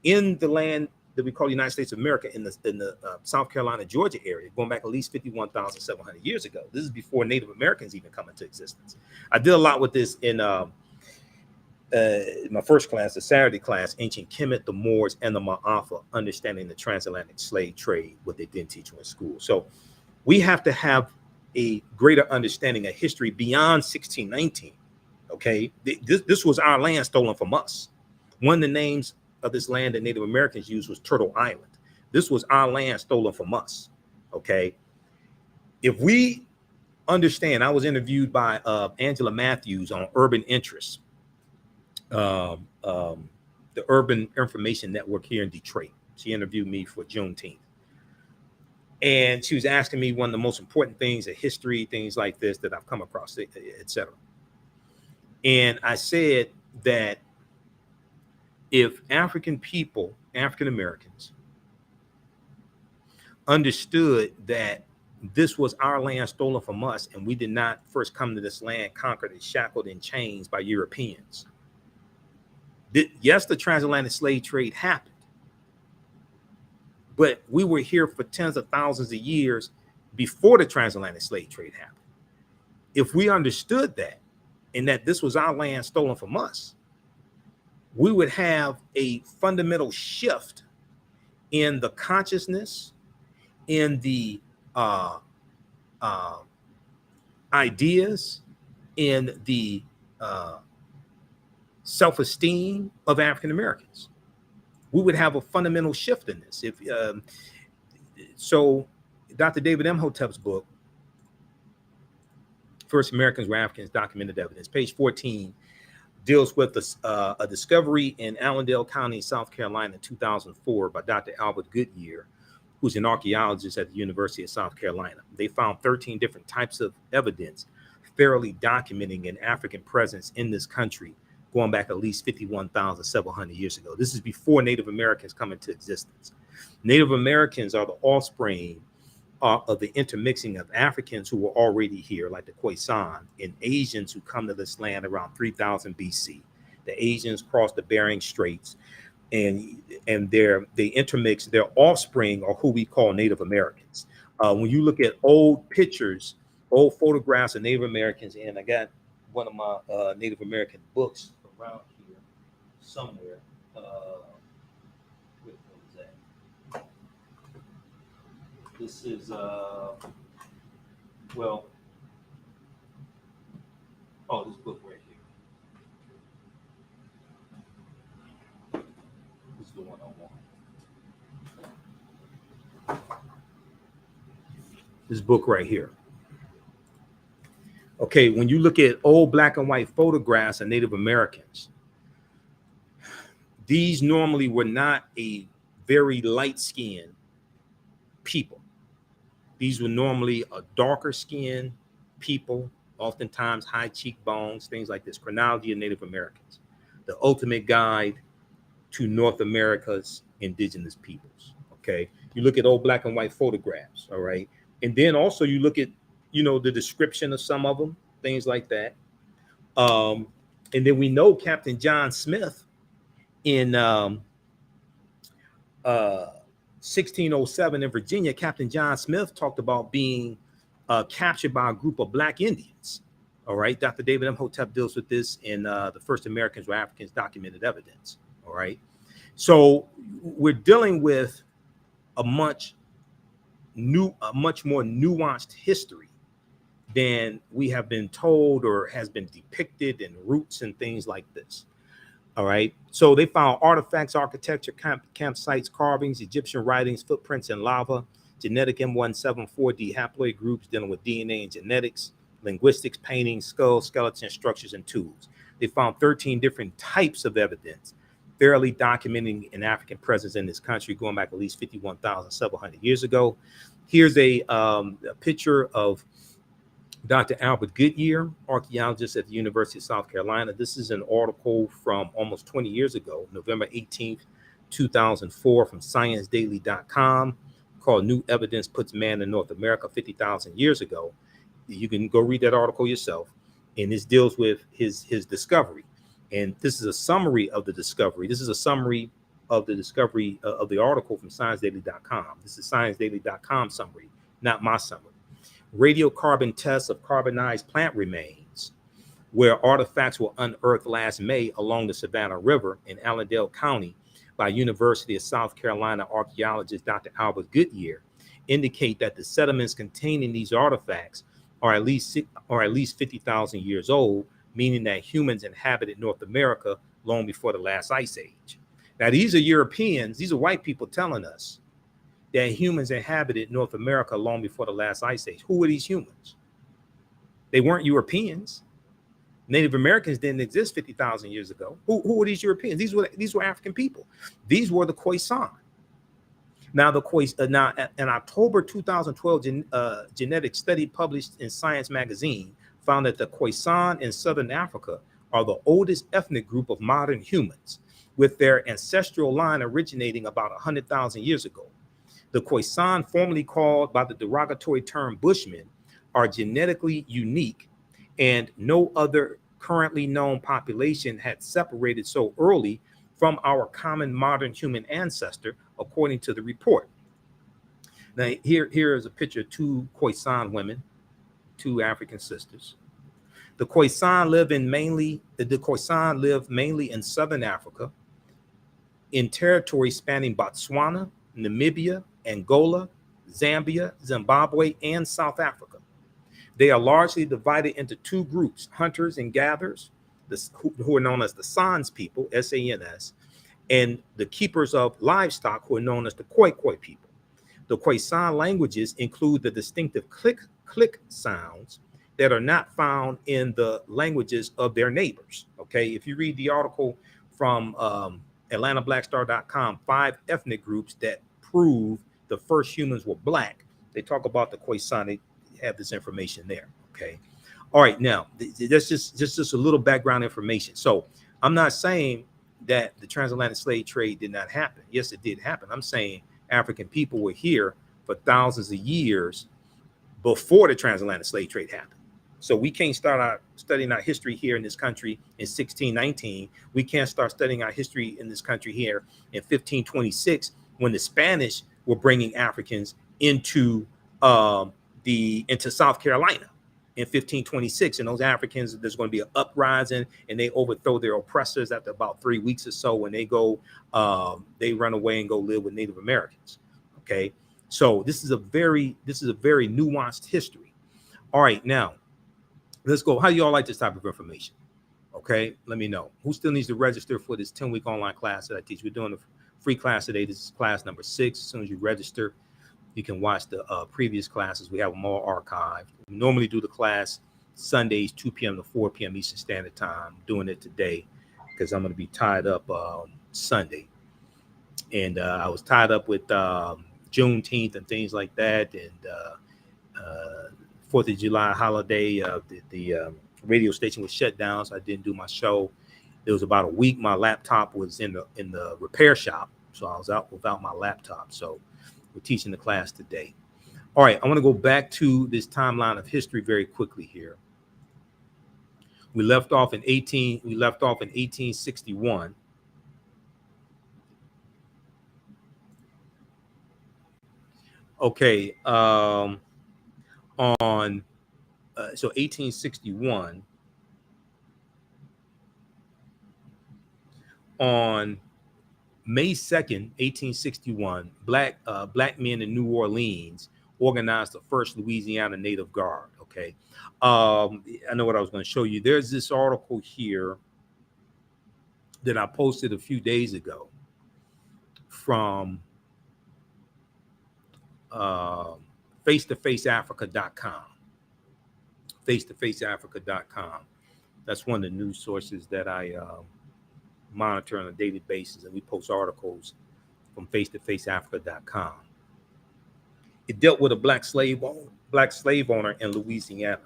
in the land that we call the United States of America, in the South Carolina, Georgia area, going back at least 51,700 years ago. This is before Native Americans even come into existence. I did a lot with this in my first class, the Saturday class, Ancient Kemet, the Moors, and the Ma'afa, Understanding the Transatlantic Slave Trade, what they didn't teach you in school. So we have to have a greater understanding of history beyond 1619, okay? This was our land stolen from us. One of the names of this land that Native Americans used was Turtle Island. This was our land stolen from us, okay? If we understand, I was interviewed by Angela Matthews on Urban Interests, the Urban Information Network here in Detroit. She interviewed me for Juneteenth. And she was asking me one of the most important things of history, things like this that I've come across, etc. And I said that if African people, African Americans, understood that this was our land stolen from us, and we did not first come to this land conquered and shackled in chains by Europeans. Yes, the transatlantic slave trade happened, but we were here for tens of thousands of years before the transatlantic slave trade happened. If we understood that, and that this was our land stolen from us, we would have a fundamental shift in the consciousness, in the ideas, in the self-esteem of African Americans. We would have a fundamental shift in this. So Dr. David Imhotep's book, First Americans Were Africans, Documented Evidence, page 14, deals with a discovery in Allendale County, South Carolina in 2004 by Dr. Albert Goodyear, who's an archaeologist at the University of South Carolina. They found 13 different types of evidence fairly documenting an African presence in this country going back at least 51,700 years ago. This is before Native Americans come into existence. Native Americans are the offspring of the intermixing of Africans who were already here, like the Khoisan, and Asians who come to this land around 3000 BC. The Asians crossed the Bering Straits, and they intermix. Their offspring are who we call Native Americans. When you look at old pictures, old photographs of Native Americans, and I got one of my Native American books around here somewhere. What is that? This is this book right here. This is the one I want. This book right here. Okay, when you look at old black and white photographs of Native Americans, these normally were not a very light-skinned people. These were normally a darker skinned people, oftentimes high cheekbones, things like this. Chronology of Native Americans, the ultimate guide to North America's indigenous peoples. Okay, you look at old black and white photographs, all right, and then also you look at, you know, the description of some of them, things like that. Um, and then we know Captain John Smith in 1607 in Virginia. Captain John Smith talked about being captured by a group of black Indians. All right, Dr. David Imhotep deals with this in The First Americans Were Africans, Documented Evidence. All right, so we're dealing with a much more nuanced history than we have been told or has been depicted in roots and things like this. All right, so they found artifacts, architecture, campsites, carvings, Egyptian writings, footprints in lava, genetic M174D haploid groups dealing with DNA and genetics, linguistics, paintings, skulls, skeletons, structures, and tools. They found 13 different types of evidence, thoroughly documenting an African presence in this country going back at least 51,700 years ago. Here's a picture of Dr. Albert Goodyear, archaeologist at the University of South Carolina. This is an article from almost 20 years ago, November 18th, 2004, from ScienceDaily.com, called New Evidence Puts Man in North America 50,000 Years Ago. You can go read that article yourself. And this deals with his discovery. And this is a summary of the discovery. This is a summary of the discovery of the article from ScienceDaily.com. This is ScienceDaily.com summary, not my summary. Radiocarbon tests of carbonized plant remains, where artifacts were unearthed last May along the Savannah River in Allendale County by University of South Carolina archaeologist Dr. Albert Goodyear, indicate that the sediments containing these artifacts are at least 50,000 years old, meaning that humans inhabited North America long before the last ice age. Now, these are Europeans, these are white people telling us that humans inhabited North America long before the last ice age. Who were these humans? They weren't Europeans. Native Americans didn't exist 50,000 years ago. Who were these Europeans? These were African people. These were the Khoisan. Now, in October 2012, genetic study published in Science magazine found that the Khoisan in Southern Africa are the oldest ethnic group of modern humans, with their ancestral line originating about 100,000 years ago. The Khoisan, formerly called by the derogatory term Bushmen, are genetically unique, and no other currently known population had separated so early from our common modern human ancestor, according to the report. Now, here is a picture of two Khoisan women, two African sisters. The Khoisan live mainly in Southern Africa, in territory spanning Botswana, Namibia, Angola, Zambia, Zimbabwe, and South Africa. They are largely divided into two groups, hunters and gatherers, who are known as the Sans people, S-A-N-S, and the keepers of livestock, who are known as the Khoi Khoi people. The Khoisan languages include the distinctive click sounds that are not found in the languages of their neighbors. Okay, if you read the article from AtlantaBlackStar.com, 5 ethnic groups that prove the first humans were black, they talk about the Khoisan. They have this information there. Okay, all right. Now that's just a little background information. So I'm not saying that the transatlantic slave trade did not happen. Yes, it did happen. I'm saying African people were here for thousands of years before the transatlantic slave trade happened. So we can't start studying our history here in this country in 1619. We can't start studying our history in this country here in 1526, when the Spanish were bringing Africans into South Carolina in 1526. And those Africans, there's going to be an uprising, and they overthrow their oppressors after about 3 weeks or so. When they run away and go live with Native Americans. Okay, so this is a very nuanced history. All right, now let's go. How do y'all like this type of information? Okay, let me know. Who still needs to register for this 10-week online class that I teach? We're doing a free class today. This is class number 6. As soon as you register, you can watch the previous classes. We have them all archived. We normally do the class Sundays, 2 p.m. to 4 p.m. Eastern Standard Time. Doing it today because I'm going to be tied up Sunday. And I was tied up with Juneteenth and things like that. And 4th of July holiday, the radio station was shut down, so I didn't do my show. It was about a week. My laptop was in the repair shop, so I was out without my laptop. So we're teaching the class today. All right, I want to go back to this timeline of history very quickly here. We left off in 1861. Okay, so 1861, on May 2nd, 1861, black men in New Orleans organized the first Louisiana Native Guard. Okay, I know what I was going to show you. There's this article here that I posted a few days ago from face-to-faceafrica.com. Face-to-faceafrica.com. That's one of the news sources that I monitor on a daily basis, and we post articles from face-to-faceafrica.com. It dealt with a black slave owner in Louisiana.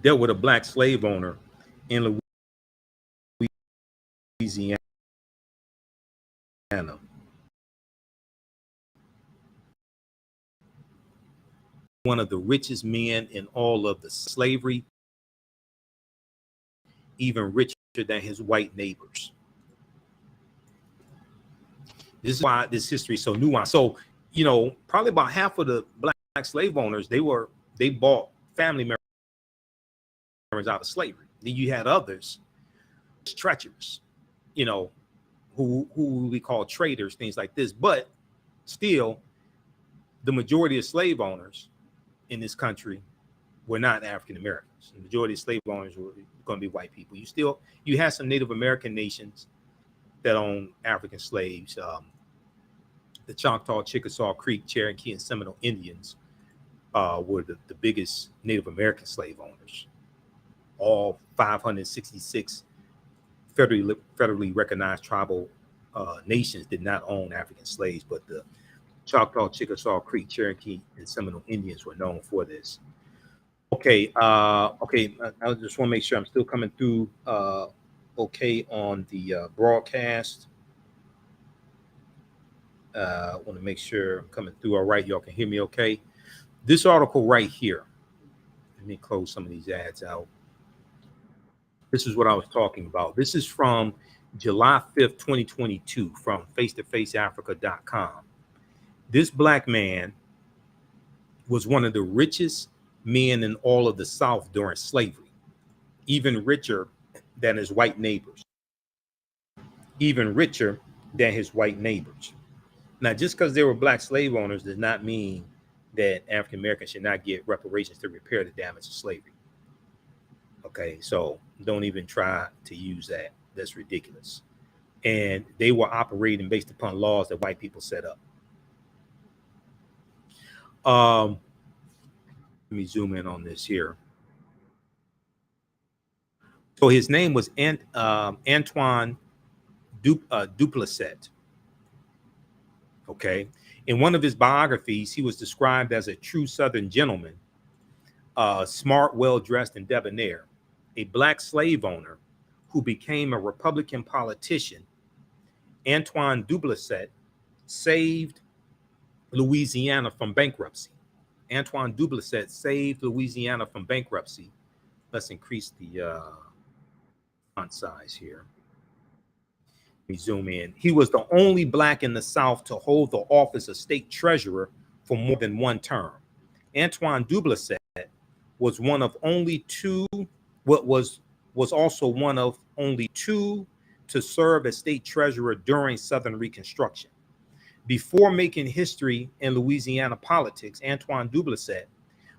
Dealt with a black slave owner in Louisiana. One of the richest men in all of the slavery, even richer than his white neighbors. This is why this history is so nuanced. So, probably about half of the black slave owners, they bought family members out of slavery. Then you had others, treacherous, who we call traders, things like this. But still, the majority of slave owners in this country were not African Americans. The majority of slave owners were going to be white people. You had some Native American nations that owned African slaves. The Choctaw, Chickasaw, Creek, Cherokee, and Seminole Indians were the biggest Native American slave owners. All 566 federally recognized tribal nations did not own African slaves, but the Choctaw, Chickasaw, Creek, Cherokee, and Seminole Indians were known for this. Okay, I just want to make sure I'm still coming through okay on the broadcast. I want to make sure I'm coming through all right. Y'all can hear me okay. This article right here, let me close some of these ads out. This is what I was talking about. This is from July 5th, 2022, from face-to-faceafrica.com. This black man was one of the richest men in all of the South during slavery, even richer than his white neighbors. Even richer than his white neighbors. Now, just because they were black slave owners does not mean that African Americans should not get reparations to repair the damage of slavery. Okay, so don't even try to use that. That's ridiculous. And they were operating based upon laws that white people set up. Let me zoom in on this here. So his name was Antoine Duplessis. Okay. In one of his biographies, he was described as a true Southern gentleman, smart, well-dressed, and debonair, a black slave owner who became a Republican politician. Antoine Duplessis saved Louisiana from bankruptcy. Antoine Duplessis saved Louisiana from bankruptcy. Let's increase the font size here. Let me zoom in. He was the only black in the South to hold the office of state treasurer for more than one term. Antoine Duplessis was one of only two, was also one of only two to serve as state treasurer during Southern Reconstruction. Before making history in Louisiana politics, Antoine Duplessis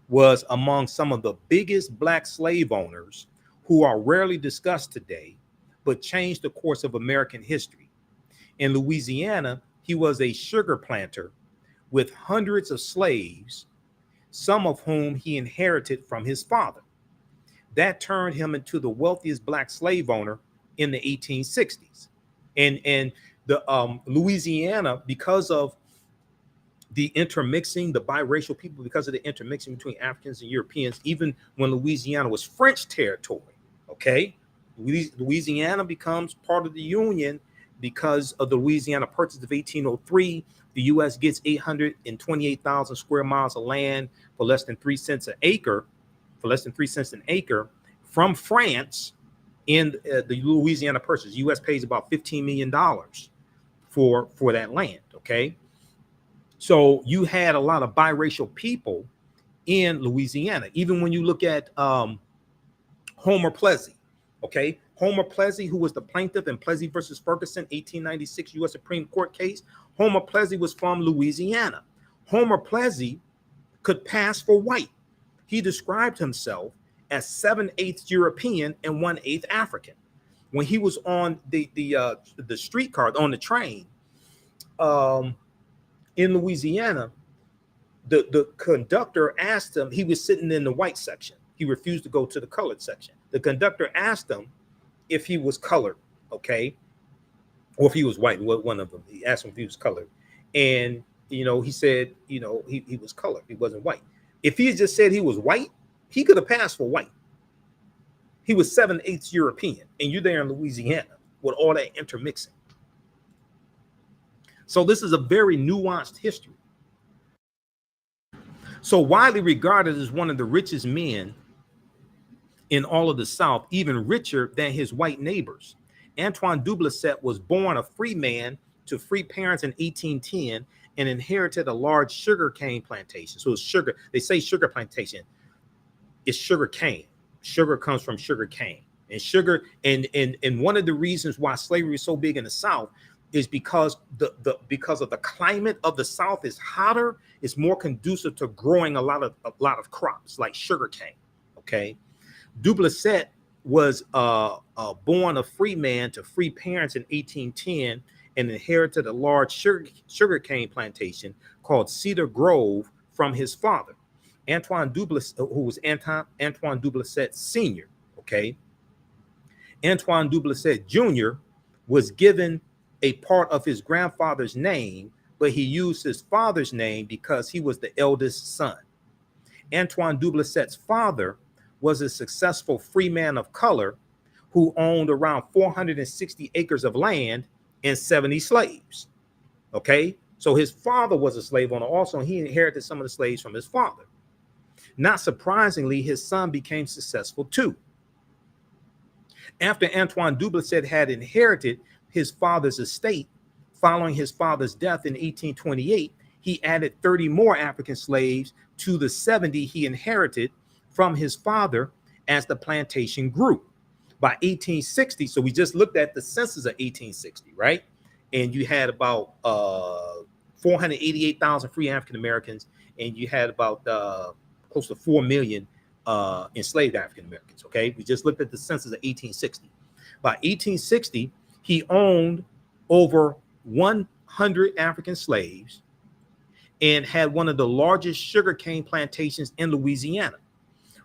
was among some of the biggest black slave owners who are rarely discussed today, but changed the course of American history. In Louisiana, he was a sugar planter with hundreds of slaves, some of whom he inherited from his father. That turned him into the wealthiest black slave owner in the 1860s. And the Louisiana, because of the intermixing, the biracial people, because of the intermixing between Africans and Europeans, even when Louisiana was French territory, okay, Louisiana becomes part of the Union because of the Louisiana Purchase of 1803. The U.S. gets 828,000 square miles of land for less than 3 cents an acre, from France in the Louisiana Purchase. The U.S. pays about $15 million for that land, okay? So you had a lot of biracial people in Louisiana. Even when you look at Homer Plessy, okay? Homer Plessy, who was the plaintiff in Plessy versus Ferguson, 1896 U.S. Supreme Court case. Homer Plessy was from Louisiana. Homer Plessy could pass for white. He described himself as 7/8 European and 1/8 African. When he was on the streetcar, on the train, in Louisiana, the conductor asked him, he was sitting in the white section. He refused to go to the colored section. The conductor asked him if he was colored, okay, or if he was white. One of them. He asked him if he was colored, and he said, he was colored. He wasn't white. If he had just said he was white, he could have passed for white. He was 7/8 European, and you're there in Louisiana with all that intermixing. So this is a very nuanced history. So widely regarded as one of the richest men in all of the South, even richer than his white neighbors, Antoine Duplessis was born a free man to free parents in 1810 and inherited a large sugar cane plantation. So it's sugar. They say sugar plantation. It's sugar cane. Sugar comes from sugar cane. And sugar, and one of the reasons why slavery is so big in the South is because because of the climate of the South is hotter. It's more conducive to growing a lot of crops like sugar cane. Okay, Duplessis was born a free man to free parents in 1810 and inherited a large sugar cane plantation called Cedar Grove from his father, Antoine Duplessis, who was Antoine Duplessis Sr. Okay, Antoine Duplessis Jr. was given a part of his grandfather's name, but he used his father's name because he was the eldest son. Antoine Duplessis' father was a successful free man of color who owned around 460 acres of land and 70 slaves. Okay, so his father was a slave owner also, and he inherited some of the slaves from his father. Not surprisingly, his son became successful too. After Antoine Duplessis had inherited his father's estate, following his father's death in 1828, he added 30 more African slaves to the 70 he inherited from his father as the plantation grew. By 1860, so we just looked at the census of 1860, right? And you had about 488,000 free African Americans, and you had about close to 4 million enslaved African Americans. Okay, we just looked at the census of 1860. By 1860, he owned over 100 African slaves and had one of the largest sugarcane plantations in Louisiana.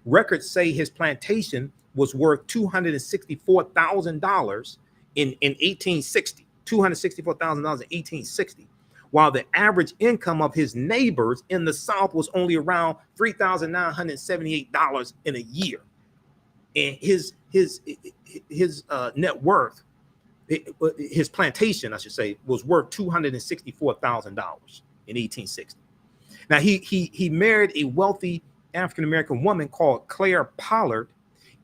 Records say his plantation was worth $264,000 in 1860. $264,000 in 1860, while the average income of his neighbors in the South was only around $3,978 in a year. And his net worth, his plantation, I should say, was worth $264,000 in 1860. Now he married a wealthy African American woman called Claire Pollard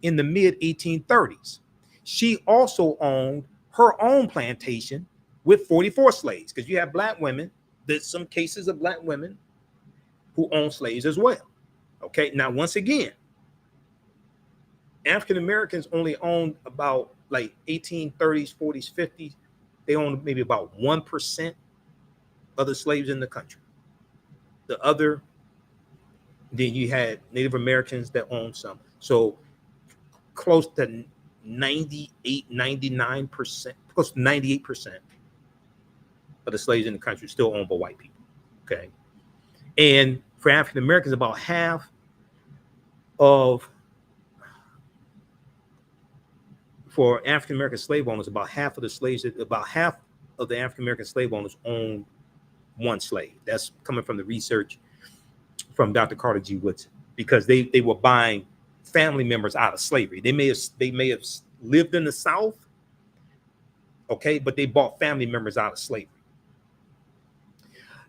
in the mid 1830s. She also owned her own plantation with 44 slaves, because you have black women. There's some cases of black women who own slaves as well. Okay, now once again, African Americans only owned about like 1830s, 40s, 50s. They owned maybe about 1% of the slaves in the country. The other, then you had Native Americans that owned some. So close to 98, 99%, close to 98% of the slaves in the country still owned by white people. Okay. And for African Americans, about half of for African American slave owners, about half of the African American slave owners owned one slave. That's coming from the research from Dr. Carter G. Woodson, because they were buying family members out of slavery. They may have lived in the South, okay, but they bought family members out of slavery.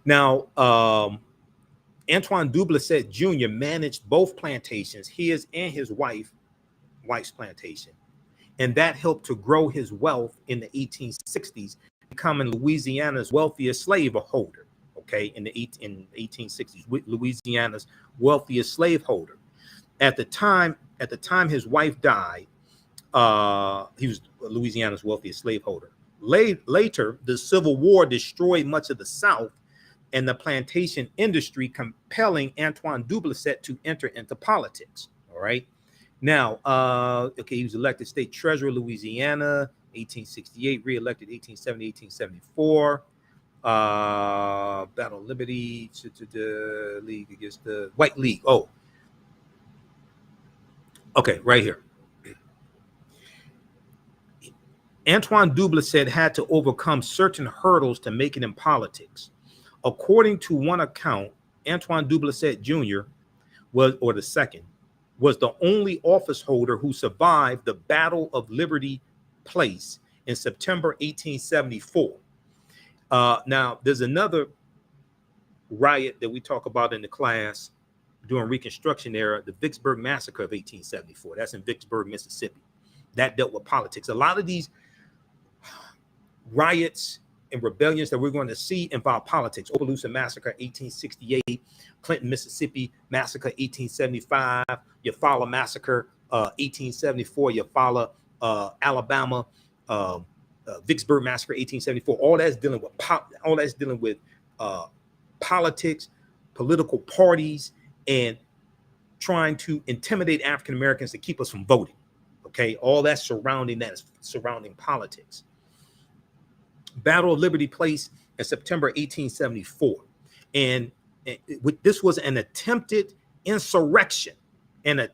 Now, Antoine Duplessis Jr. managed both plantations, his and his wife's plantation, and that helped to grow his wealth in the 1860s, becoming Louisiana's wealthiest slaveholder. Okay, in the 1860s, Louisiana's wealthiest slaveholder. At the time his wife died, he was Louisiana's wealthiest slaveholder. Later, the Civil War destroyed much of the South and the plantation industry, compelling Antoine Duplessis to enter into politics. All right. Now, okay, he was elected state treasurer of Louisiana, 1868, re-elected 1870, 1874. Battle of Liberty, the League against the White League. Oh, okay, right here. Antoine Duplessis had to overcome certain hurdles to make it in politics. According to one account, Antoine Duplessis Jr. was the only office holder who survived the Battle of Liberty Place in September 1874. Now, there's another riot that we talk about in the class during Reconstruction era, the Vicksburg Massacre of 1874. That's in Vicksburg, Mississippi. That dealt with politics. A lot of these riots and rebellions that we're going to see involve politics. Opelousas Massacre, 1868, Clinton, Mississippi Massacre, 1875, Eufaula Massacre, 1874, Eufaula, Alabama, Vicksburg Massacre, 1874. All that's dealing with politics, political parties, and trying to intimidate African Americans to keep us from voting. Okay, all that is surrounding politics. Battle of Liberty Place in September 1874, and this was an attempted insurrection, and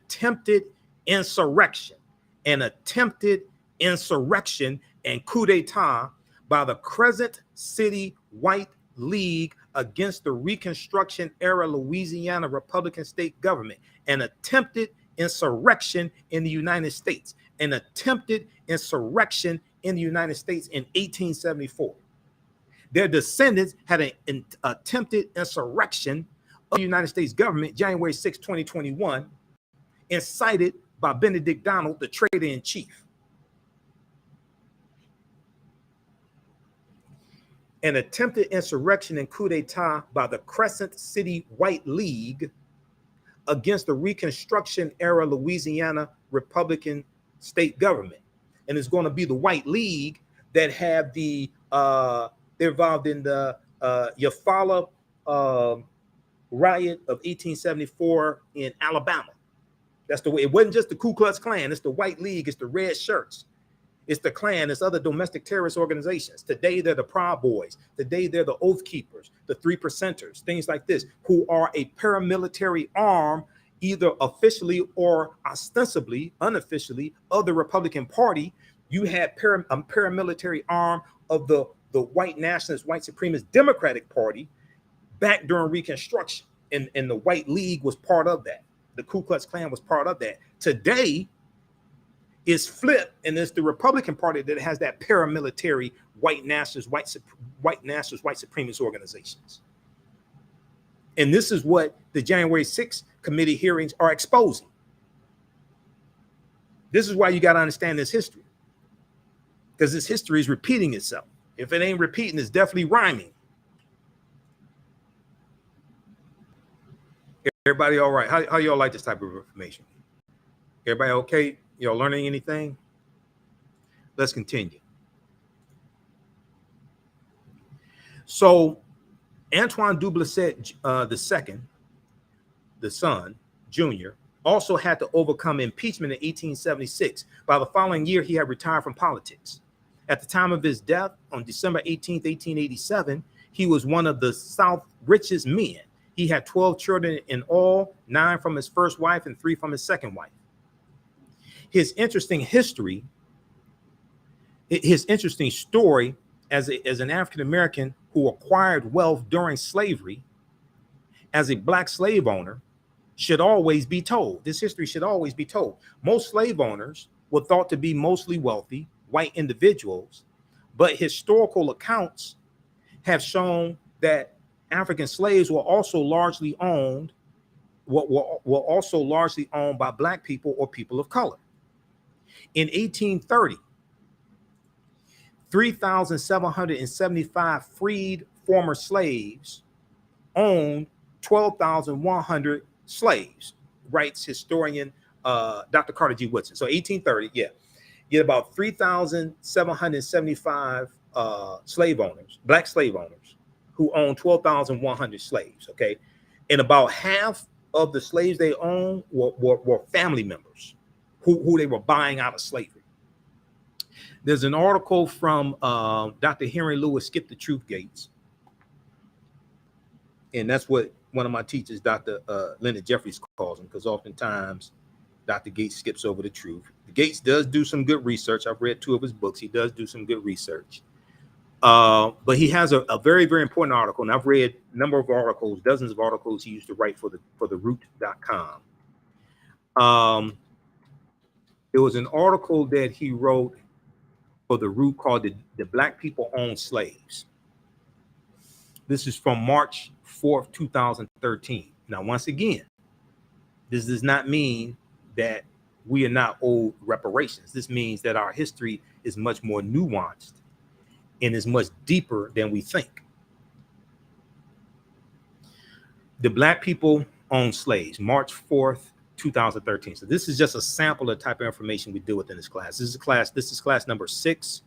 coup d'etat by the Crescent City White League against the Reconstruction Era Louisiana Republican state government, an attempted insurrection in the United States, in the United States in 1874. Their descendants had an attempted insurrection of the United States government January 6, 2021, incited by Benedict Donald, the traitor-in-chief. An attempted insurrection and coup d'etat by the Crescent City White League against the Reconstruction Era Louisiana Republican state government. And it's going to be the White League that have they're involved in the Eufaula riot of 1874 in Alabama. That's the way. It wasn't just the Ku Klux Klan. It's the White League. It's the red shirts. It's the Klan. It's other domestic terrorist organizations. Today, they're the Proud Boys. Today, they're the Oath Keepers, the Three Percenters, things like this, who are a paramilitary arm, either officially or ostensibly, unofficially, of the Republican Party. You had a paramilitary arm of the white nationalist, white supremacist Democratic Party back during Reconstruction. And the White League was part of that. The Ku Klux Klan was part of that. Today, is flipped, and it's the Republican Party that has that paramilitary white nationalist, white supremacist organizations. And this is what the January 6th committee hearings are exposing. This is why you got to understand this history, because this history is repeating itself. If it ain't repeating, it's definitely rhyming. Everybody all right? How y'all like this type of information? Everybody okay? Y'all learning anything? Let's continue. So Antoine Duplessis II, the son, Jr., also had to overcome impeachment in 1876. By the following year, he had retired from politics. At the time of his death, on December 18th, 1887, he was one of the South's richest men. He had 12 children in all, 9 from his first wife and 3 from his second wife. His interesting story as an African-American who acquired wealth during slavery as a black slave owner should always be told. This history should always be told. Most slave owners were thought to be mostly wealthy white individuals, but historical accounts have shown that African slaves were also largely owned by black people or people of color. In 1830, 3,775 freed former slaves owned 12,100 slaves, writes historian Dr. Carter G. Woodson. So 1830, yeah, you get about 3,775 slave owners, black slave owners, who owned 12,100 slaves, okay? And about half of the slaves they owned were family members who they were buying out of slavery. There's an article from Dr. Henry Lewis, Skip the Truth Gates. And that's what one of my teachers, Dr. Leonard Jeffries, calls him, because oftentimes Dr. Gates skips over the truth. Gates does do some good research. I've read 2 of his books. He does do some good research. But he has a very, very important article. And I've read a number of articles, dozens of articles he used to write for the root.com. There was an article that he wrote for the Root called the Black People Own Slaves. This is from March 4th, 2013. Now, once again, this does not mean that we are not owed reparations. This means that our history is much more nuanced and is much deeper than we think. The Black People Own Slaves, March 4th, 2013. So this is just a sample of the type of information we deal with in this class. This is class number 6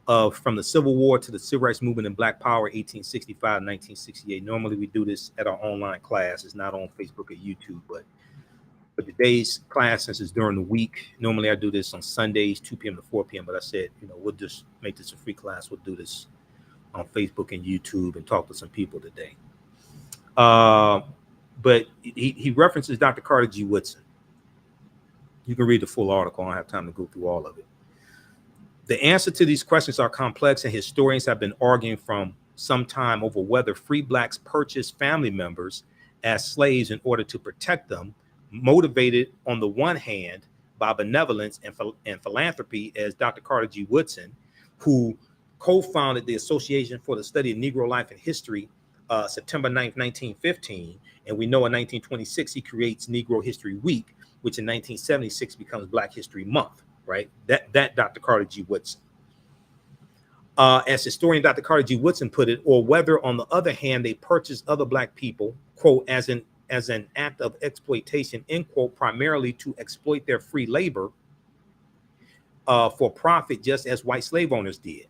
from the Civil War to the Civil Rights Movement and Black Power, 1865 to 1968. Normally we do this at our online class. It's not on Facebook or YouTube, but today's class, since it's during the week, normally I do this on Sundays, 2 p.m. to 4 p.m. But I said, we'll just make this a free class. We'll do this on Facebook and YouTube and talk to some people today. But he references Dr. Carter G. Woodson. You can read the full article. I don't have time to go through all of it. The answer to these questions are complex, and historians have been arguing from some time over whether free blacks purchased family members as slaves in order to protect them, motivated on the one hand by benevolence and philanthropy, as Dr. Carter G. Woodson, who co-founded the Association for the Study of Negro Life and History, September 9th, 1915. And we know in 1926, he creates Negro History Week, which in 1976 becomes Black History Month, right? That Dr. Carter G. Woodson. As historian Dr. Carter G. Woodson put it, or whether, on the other hand, they purchased other Black people, quote, as an act of exploitation, end quote, primarily to exploit their free labor for profit, just as white slave owners did.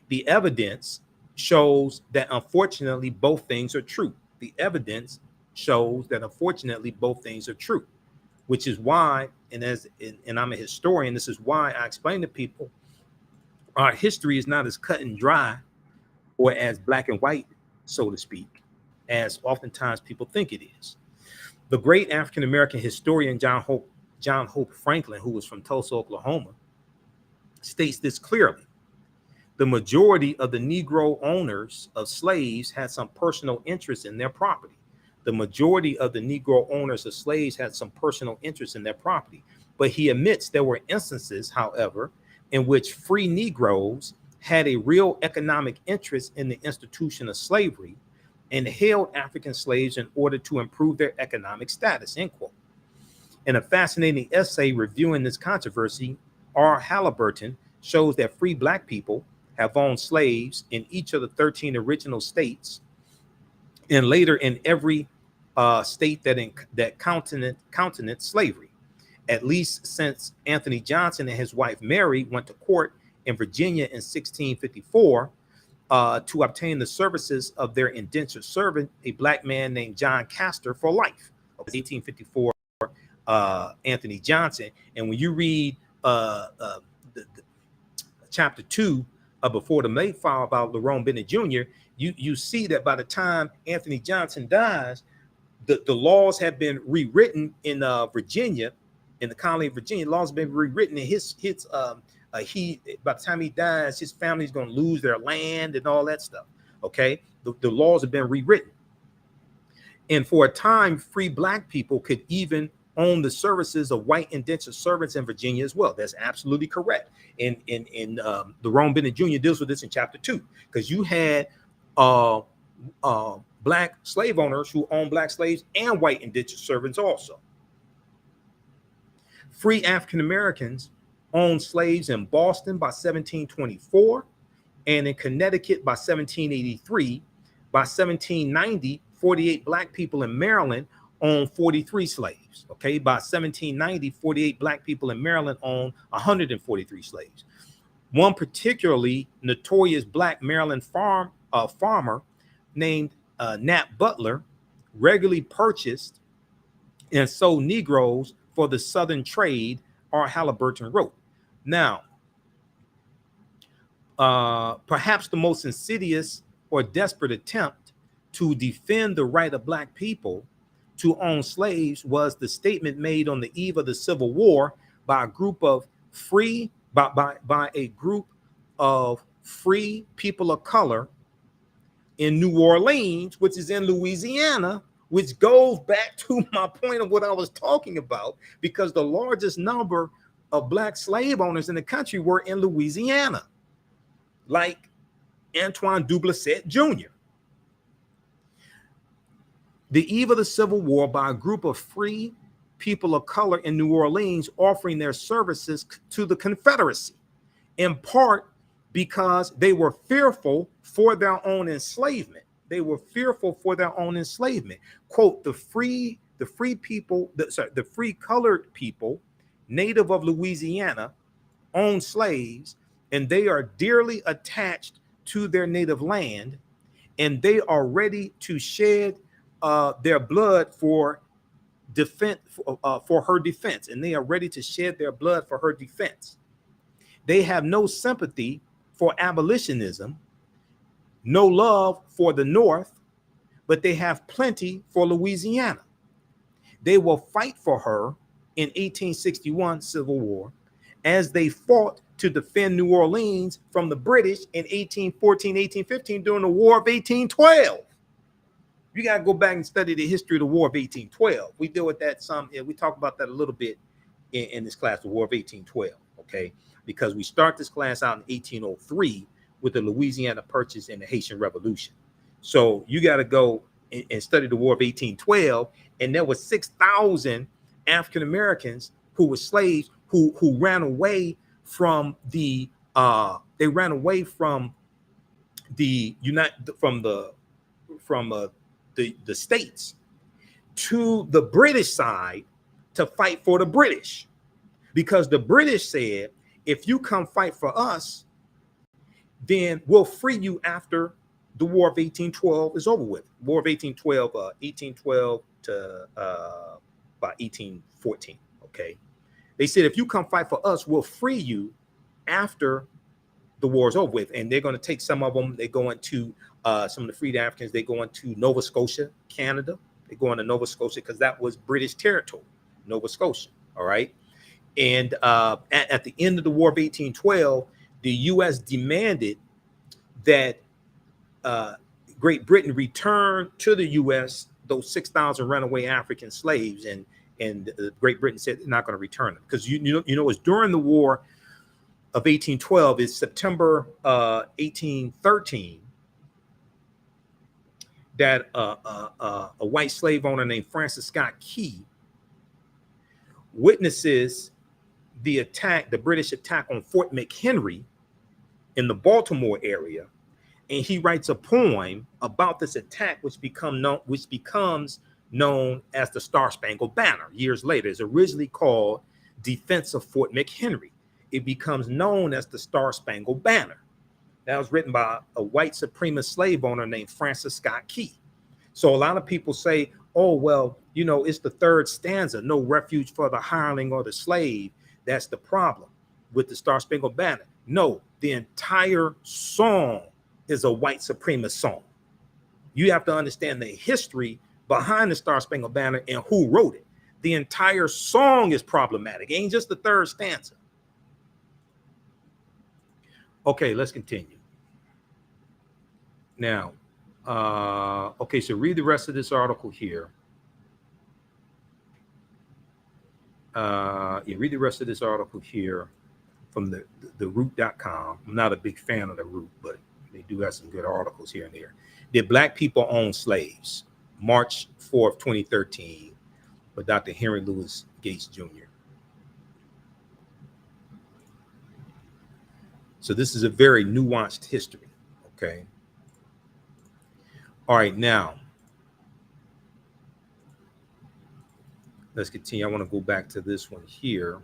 The evidence shows that unfortunately both things are true. The evidence shows that unfortunately both things are true, which is why, and I'm a historian, this is why I explain to people our history is not as cut and dry or as black and white, so to speak, as oftentimes people think it is. The great African-American historian John Hope Franklin, who was from Tulsa, Oklahoma, states this clearly. The majority of the Negro owners of slaves had some personal interest in their property. The majority of the Negro owners of slaves had some personal interest in their property. But he admits there were instances, however, in which free Negroes had a real economic interest in the institution of slavery and held African slaves in order to improve their economic status, end quote. In a fascinating essay reviewing this controversy, R. Halliburton shows that free Black people have owned slaves in each of the 13 original states, and later in every state that countenanced slavery, at least since Anthony Johnson and his wife Mary went to court in Virginia in 1654 to obtain the services of their indentured servant, a Black man named John Castor, for life. 1854, Anthony Johnson. And when you read the chapter 2 Before the Mayflower about Lerone Bennett Jr., you see that by the time Anthony Johnson dies, the laws have been rewritten in Virginia, in the colony of Virginia. Laws have been rewritten, and he by the time he dies, his family's going to lose their land and all that stuff. Okay, the laws have been rewritten, and for a time, free black people could even own the services of white indentured servants in Virginia as well. That's absolutely correct. And the Rome Bennett Jr. deals with this in chapter 2, because you had black slave owners who owned black slaves and white indentured servants also. Free African Americans owned slaves in Boston by 1724 and in Connecticut by 1783. By 1790, 48 black people in Maryland owned 43 slaves. Okay, by 1790, 48 black people in Maryland owned 143 slaves. One particularly notorious black Maryland farmer named Nat Butler regularly purchased and sold Negroes for the Southern trade, R. Halliburton wrote. Now, perhaps the most insidious or desperate attempt to defend the right of black people to own slaves was the statement made on the eve of the Civil War by a group of free people of color in New Orleans, which is in Louisiana, which goes back to my point of what I was talking about, because the largest number of black slave owners in the country were in Louisiana, like Antoine Duplessis Jr. The eve of the Civil War by a group of free people of color in New Orleans offering their services to the Confederacy, in part because they were fearful for their own enslavement. They were fearful for their own enslavement. Quote, the free colored people, native of Louisiana, own slaves, and they are dearly attached to their native land, and they are ready to shed their blood for defense, for her defense, and they are ready to shed their blood for her defense. They have no sympathy for abolitionism, no love for the North, but they have plenty for Louisiana. They will fight for her in 1861 Civil War, as they fought to defend New Orleans from the British in 1814, 1815 during the War of 1812. You got to go back and study the history of the War of 1812. We deal with that some, and we talk about that a little bit in this class, the War of 1812, okay? Because we start this class out in 1803 with the Louisiana Purchase and the Haitian Revolution. So you got to go and study the War of 1812, and there were 6,000 African Americans who were slaves who ran away from the the states to the British side to fight for the British, because the British said, if you come fight for us, then we'll free you after the War of 1812 is over with. War of 1812 to by 1814. Okay, they said, if you come fight for us, we'll free you after the war is over with. And they're going to take some of them. They go into some of the freed Africans. They go into Nova Scotia, Canada. They go into Nova Scotia because that was British territory, Nova Scotia. All right. And at the end of the War of 1812, the U.S. demanded that Great Britain return to the U.S. those 6,000 runaway African slaves, and Great Britain said they're not going to return them, because you know it's during the War of 1812. It's September 1813 that a white slave owner named Francis Scott Key witnesses the British attack on Fort McHenry in the Baltimore area, and he writes a poem about this attack, which becomes known as the Star-Spangled Banner. Years later, it's originally called Defense of Fort McHenry. It becomes known as the Star-Spangled Banner. That was written by a white supremacist slave owner named Francis Scott Key. So a lot of people say, oh, well, it's the third stanza, no refuge for the hireling or the slave. That's the problem with the Star-Spangled Banner. No, the entire song is a white supremacist song. You have to understand the history behind the Star Spangled Banner and who wrote it. The entire song is problematic. It ain't just the third stanza. Okay, let's continue. Now, okay, so read the rest of this article here. Yeah, read the rest of this article here from the root.com. I'm not a big fan of the root, but they do have some good articles here and there. Did Black people own slaves? March 4th, 2013, by Dr. Henry Louis Gates Jr. So this is a very nuanced history, okay? All right, now, let's continue. I want to go back to this one here.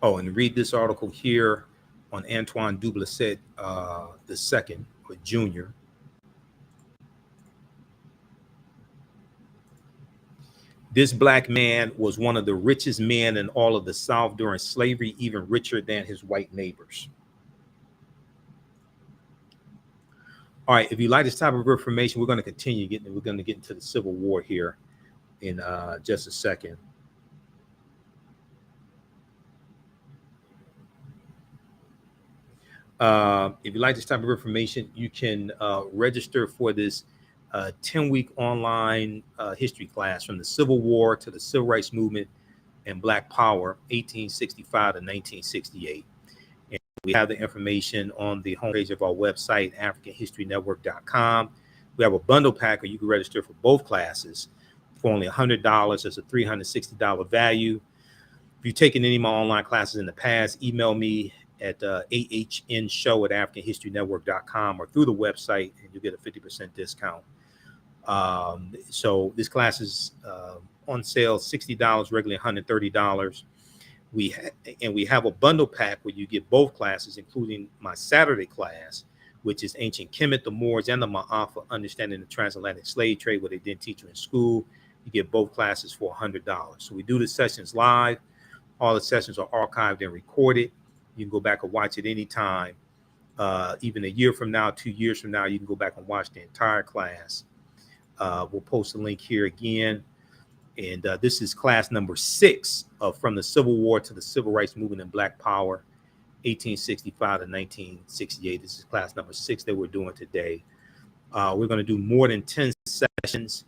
Oh, and read this article here on Antoine Dublesset II, or Jr. This Black man was one of the richest men in all of the South during slavery, even richer than his white neighbors. All right, if you like this type of information, we're going to continue getting. We're going to get into the Civil War here in just a second. If you like this type of information, you can register for this 10-week online history class from the Civil War to the Civil Rights Movement and Black Power, 1865 to 1968. And we have the information on the homepage of our website, AfricanHistoryNetwork.com. We have a bundle pack where you can register for both classes for only $100. That's a $360 value. If you've taken any of my online classes in the past, email me at ahnshow@AfricanHistoryNetwork.com or through the website, and you'll get a 50% discount. So this class is on sale, $60, regularly $130. We have a bundle pack where you get both classes, including my Saturday class, which is Ancient Kemet, the Moors, and the Ma'afa, Understanding the Transatlantic Slave Trade, what they didn't teach you in school. You get both classes for $100. So we do the sessions live. All the sessions are archived and recorded. You can go back and watch it anytime. Even a year from now, 2 years from now, you can go back and watch the entire class. We'll post a link here again. And this is class number 6 From the Civil War to the Civil Rights Movement and Black Power, 1865 to 1968. This is class number 6 that we're doing today. We're going to do more than 10 sessions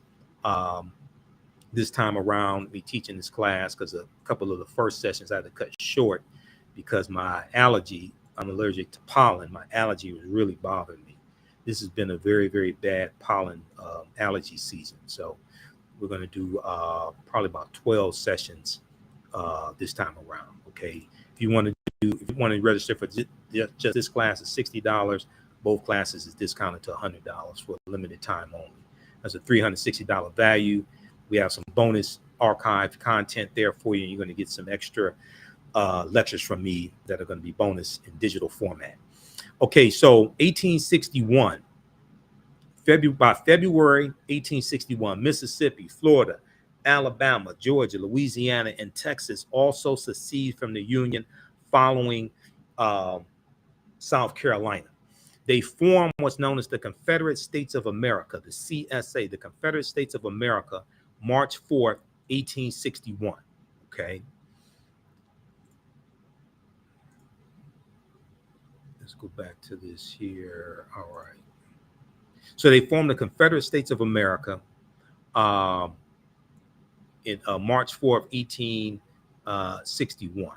this time around, me teaching this class, because a couple of the first sessions I had to cut short because my allergy, I'm allergic to pollen. My allergy was really bothering me. This has been a very, very bad pollen allergy season. So we're going to do probably about 12 sessions this time around. Okay. If you want to register for just this class, is $60. Both classes is discounted to $100 for a limited time only. That's a $360 value. We have some bonus archived content there for you. You're going to get some extra lectures from me that are going to be bonus in digital format. Okay, so 1861, by February 1861, Mississippi, Florida, Alabama, Georgia, Louisiana, and Texas also secede from the Union following South Carolina. They form what's known as the Confederate States of America, the CSA, the Confederate States of America, March 4th, 1861. Okay. Let's go back to this here. All right. So they formed the Confederate States of America in March 4th, 1861.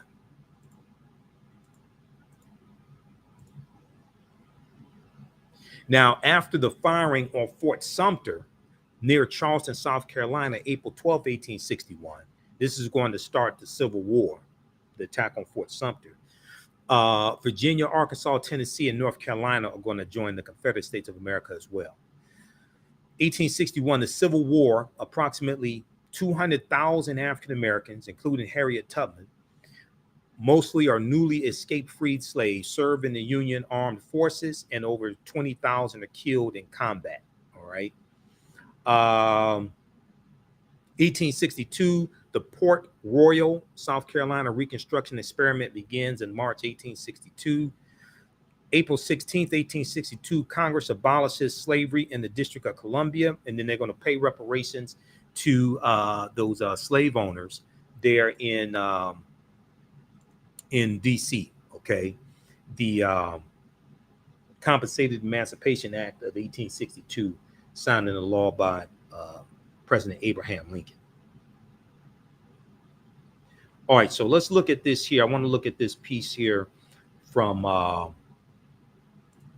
Now, after the firing on Fort Sumter near Charleston, South Carolina, April 12, 1861, this is going to start the Civil War, the attack on Fort Sumter. Virginia, Arkansas, Tennessee, and North Carolina are going to join the Confederate States of America as well. 1861, the Civil War, approximately 200,000 African Americans, including Harriet Tubman, mostly are newly escaped freed slaves, serve in the Union armed forces, and over 20,000 are killed in combat. All right. 1862, The Port Royal, South Carolina Reconstruction experiment begins in March 1862. April 16th, 1862, Congress abolishes slavery in the District of Columbia, and then they're going to pay reparations to those slave owners there in D.C. Okay, the Compensated Emancipation Act of 1862, signed into law by President Abraham Lincoln. All right, so let's look at this here. I want to look at this piece here from.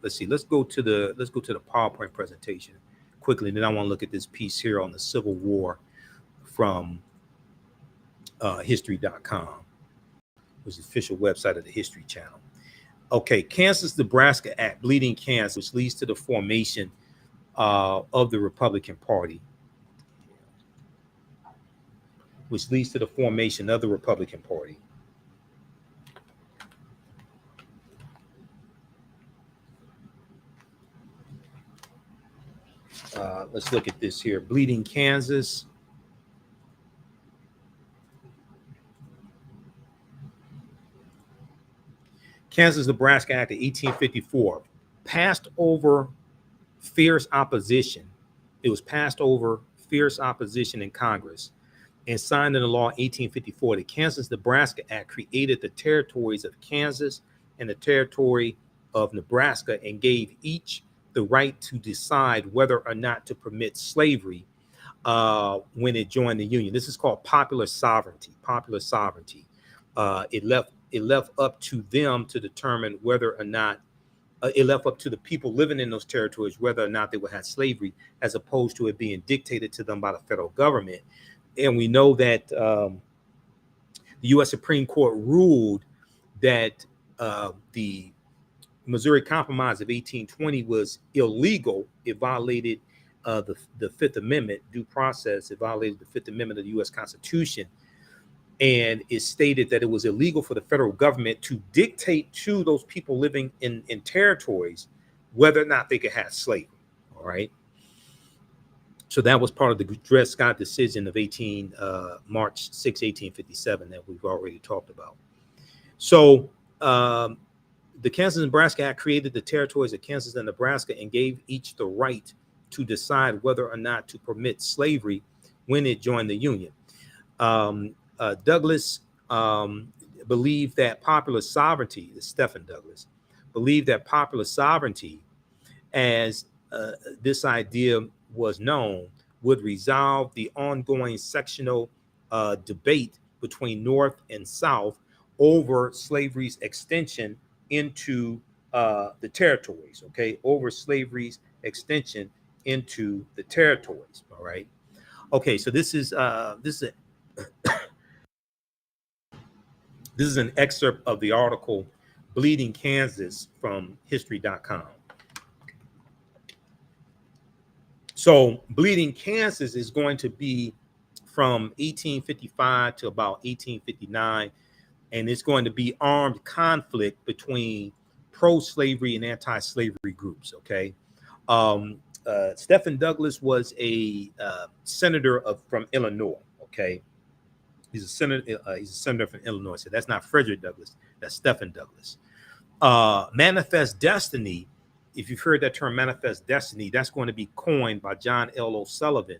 Let's see. Let's go to the PowerPoint presentation quickly, and then I want to look at this piece here on the Civil War from history.com, which is the official website of the History Channel. Okay, Kansas-Nebraska Act, Bleeding Kansas, which leads to the formation of the Republican Party, which leads to the formation of the Republican Party. Let's look at this here. Bleeding Kansas. Kansas-Nebraska Act of 1854 passed over fierce opposition. It was passed over fierce opposition in Congress and signed into law in 1854. The Kansas-Nebraska Act created the territories of Kansas and the territory of Nebraska and gave each the right to decide whether or not to permit slavery when it joined the Union. This is called popular sovereignty. Popular sovereignty. It left up to them to determine whether or not it left up to the people living in those territories whether or not they would have slavery, as opposed to it being dictated to them by the federal government. And we know that the U.S. Supreme Court ruled that the Missouri Compromise of 1820 was illegal. It violated the Fifth Amendment due process. It violated the Fifth Amendment of the U.S. Constitution. And it stated that it was illegal for the federal government to dictate to those people living in territories whether or not they could have slavery. All right. So that was part of the Dred Scott decision of March 6, 1857 that we've already talked about. So the Kansas-Nebraska Act created the territories of Kansas and Nebraska and gave each the right to decide whether or not to permit slavery when it joined the Union. Douglas believed that popular sovereignty, Stephen Douglas, believed that popular sovereignty, as this idea was known, would resolve the ongoing sectional debate between North and South over slavery's extension into the territories, okay, over slavery's extension into the territories, all right? Okay, so this is this is an excerpt of the article Bleeding Kansas from history.com. So Bleeding Kansas is going to be from 1855 to about 1859, and it's going to be armed conflict between pro-slavery and anti-slavery groups, okay? Stephen Douglas was a senator from Illinois, okay? He's a senator from Illinois. So that's not Frederick Douglass. That's Stephen Douglas. Manifest Destiny, if you've heard that term, Manifest Destiny, that's going to be coined by John L. O'Sullivan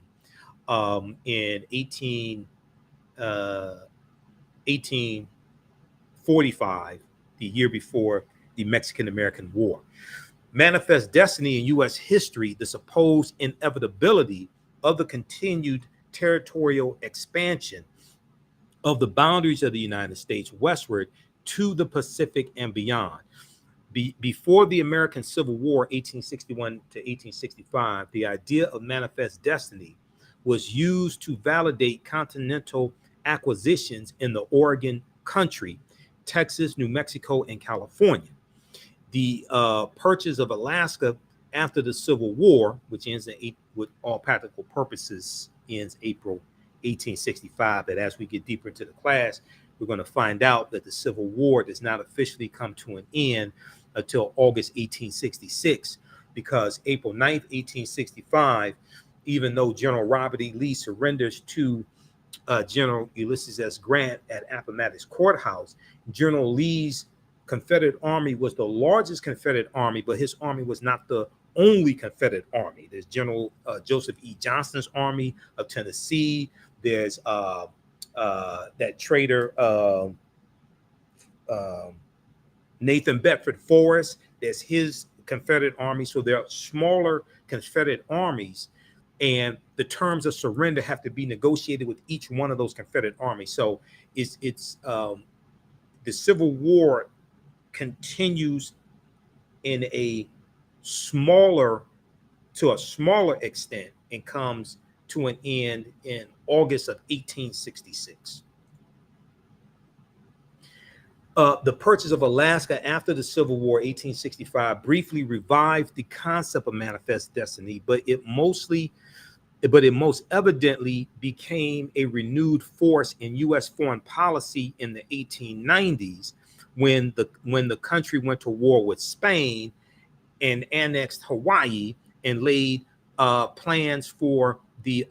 in 1845, the year before the Mexican-American War. Manifest Destiny in U.S. history, the supposed inevitability of the continued territorial expansion of the boundaries of the United States westward to the Pacific and beyond. Before the American Civil War, 1861 to 1865, the idea of manifest destiny was used to validate continental acquisitions in the Oregon country, Texas, New Mexico, and California. The purchase of Alaska after the Civil War, which ends with all practical purposes, ends April 1865. But as we get deeper into the class, we're going to find out that the Civil War does not officially come to an end until August 1866, because April 9th, 1865, even though General Robert E. Lee surrenders to General Ulysses S. Grant at Appomattox Courthouse. General Lee's Confederate Army was the largest Confederate army, but his army was not the only Confederate army. There's General Joseph E. Johnston's Army of Tennessee. There's that traitor Nathan Bedford Forrest. There's his Confederate army. So there are smaller Confederate armies, and the terms of surrender have to be negotiated with each one of those Confederate armies. So it's the Civil War continues in a smaller extent and comes to an end in August of 1866. The purchase of Alaska after the Civil War, 1865, briefly revived the concept of manifest destiny, but it most evidently became a renewed force in U.S. foreign policy in the 1890s when the country went to war with Spain and annexed Hawaii and laid plans for the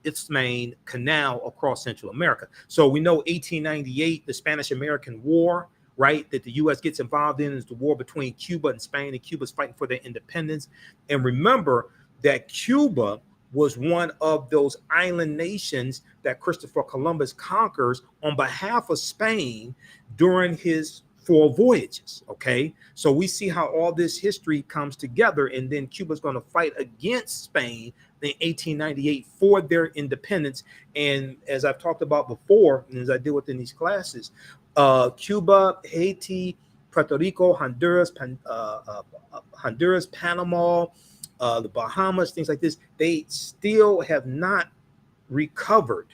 Isthmian Canal across Central America. So we know 1898, the Spanish-American War, right, that the U.S. gets involved in is the war between Cuba and Spain, and Cuba's fighting for their independence. And remember that Cuba was one of those island nations that Christopher Columbus conquers on behalf of Spain during his 4 voyages. Okay, so we see how all this history comes together, and then Cuba's going to fight against Spain in 1898 for their independence. And as I've talked about before, and as I deal with in these classes, Cuba, Haiti, Puerto Rico, Honduras, Panama, the Bahamas, things like this, they still have not recovered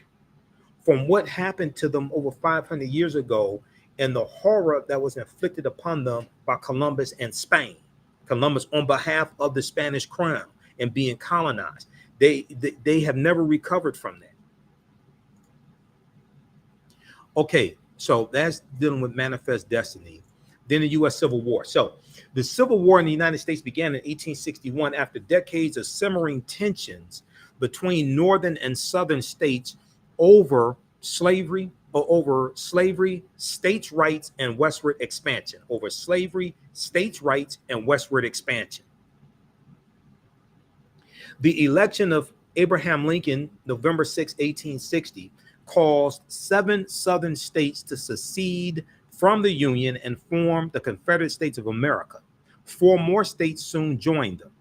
from what happened to them over 500 years ago and the horror that was inflicted upon them by Columbus and Spain. Columbus on behalf of the Spanish crown and being colonized. They have never recovered from that. Okay, so that's dealing with manifest destiny. Then the U.S. Civil War. So the Civil War in the United States began in 1861 after decades of simmering tensions between northern and southern states over slavery, states' rights, and westward expansion. Over slavery, states' rights, and westward expansion. The election of Abraham Lincoln, November 6, 1860, caused 7 southern states to secede from the Union and form the Confederate States of America. 4 more states soon joined them.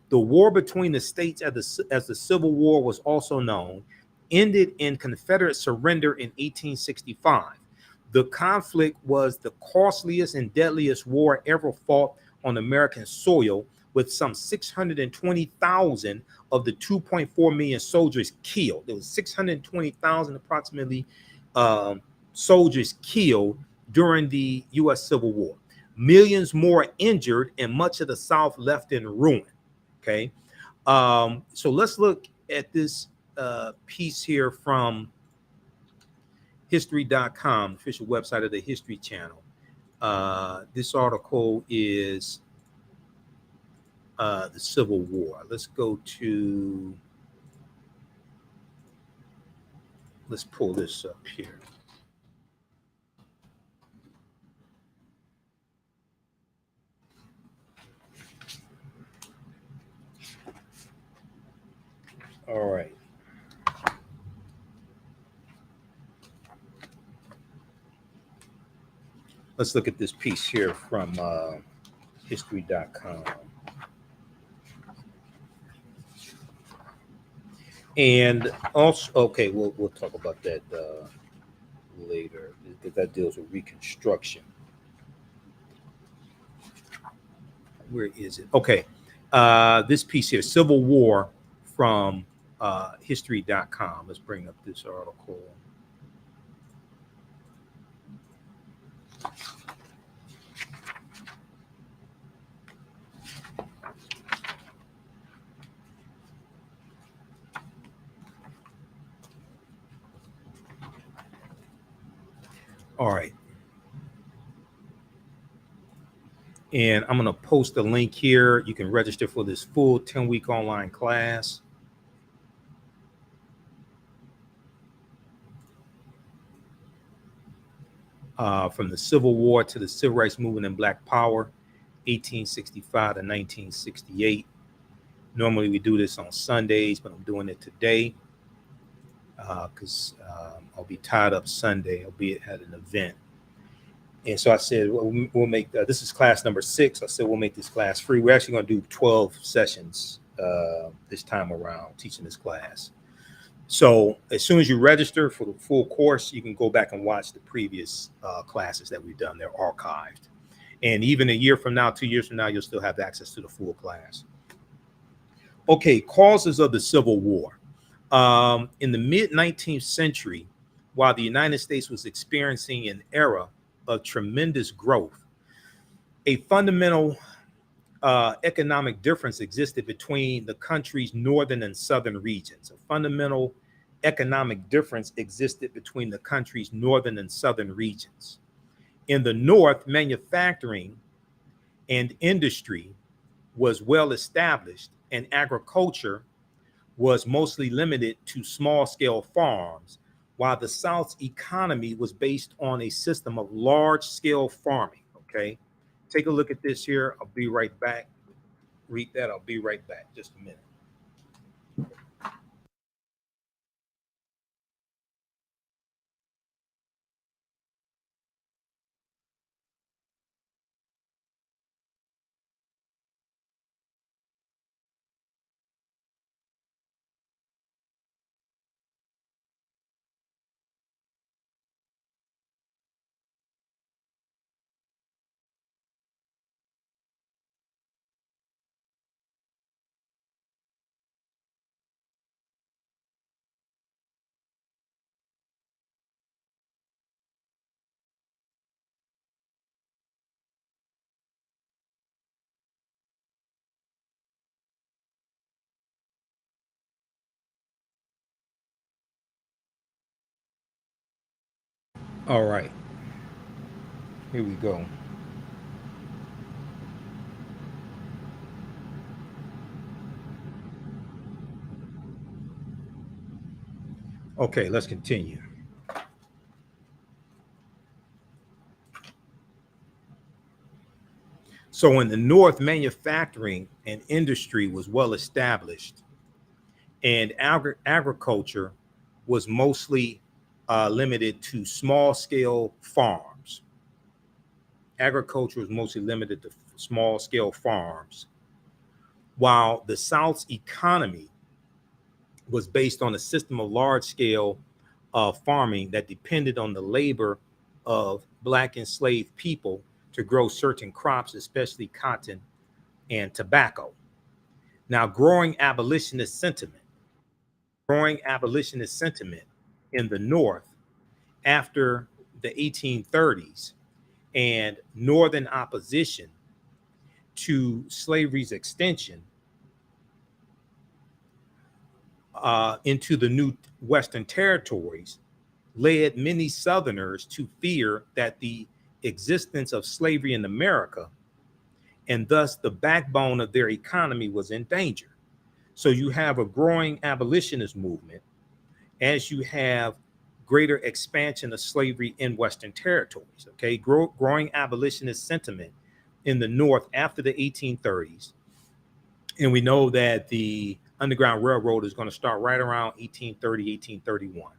The war between the states, as the Civil War was also known, ended in Confederate surrender in 1865. The conflict was the costliest and deadliest war ever fought on American soil, with some 620,000 of the 2.4 million soldiers killed. There was 620,000 approximately soldiers killed during the U.S. Civil War. Millions more injured, and much of the South left in ruin. Okay, so let's look at this piece here from history.com, official website of the History Channel. This article is the Civil War. Let's pull this up here. All right. Let's look at this piece here from history.com. And also, okay, we'll talk about that later, because that deals with Reconstruction. Where is it? Okay, this piece here, Civil War, from history.com. Let's bring up this article. All right. And I'm going to post a link here. You can register for this full 10-week online class. from the Civil War to the Civil Rights Movement and Black Power, 1865 to 1968. Normally we do this on Sundays, but I'm doing it today because I'll be tied up Sunday. I'll be at an event. And so I said, we'll make, this is class number 6. I said, we'll make this class free. We're actually going to do 12 sessions this time around teaching this class. So as soon as you register for the full course, you can go back and watch the previous classes that we've done. They're archived. And even a year from now, 2 years from now, you'll still have access to the full class. Okay, causes of the Civil War. In the mid-19th century, while the United States was experiencing an era of tremendous growth, a fundamental economic difference existed between the country's northern and southern regions. A fundamental economic difference existed between the country's northern and southern regions. In the North, manufacturing and industry was well established, and agriculture was mostly limited to small-scale farms, while the South's economy was based on a system of large-scale farming. Okay, take a look at this here. I'll be right back. Read that. I'll be right back. Just a minute. All right, here we go. Okay, let's continue. So in the North, manufacturing and industry was well established, and agriculture was mostly limited to small scale farms. Agriculture was mostly limited to small scale farms, while the South's economy was based on a system of large scale farming that depended on the labor of Black enslaved people to grow certain crops, especially cotton and tobacco. Now, growing abolitionist sentiment in the North after the 1830s, and Northern opposition to slavery's extension into the new Western territories led many Southerners to fear that the existence of slavery in America, and thus the backbone of their economy, was in danger. So you have a growing abolitionist movement as you have greater expansion of slavery in Western territories. Okay, growing abolitionist sentiment in the North after the 1830s. And we know that the Underground Railroad is going to start right around 1830, 1831.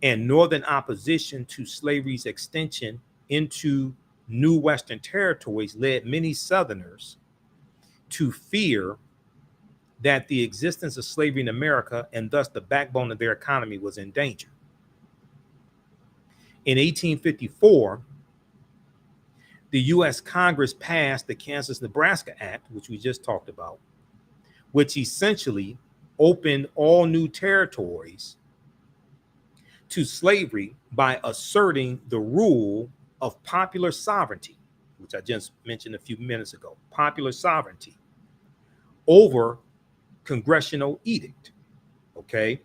And Northern opposition to slavery's extension into new Western territories led many Southerners to fear that the existence of slavery in America, and thus the backbone of their economy, was in danger. In 1854, the U.S. Congress passed the Kansas-Nebraska Act, which we just talked about, which essentially opened all new territories to slavery by asserting the rule of popular sovereignty, which I just mentioned a few minutes ago, popular sovereignty over congressional edict. Okay.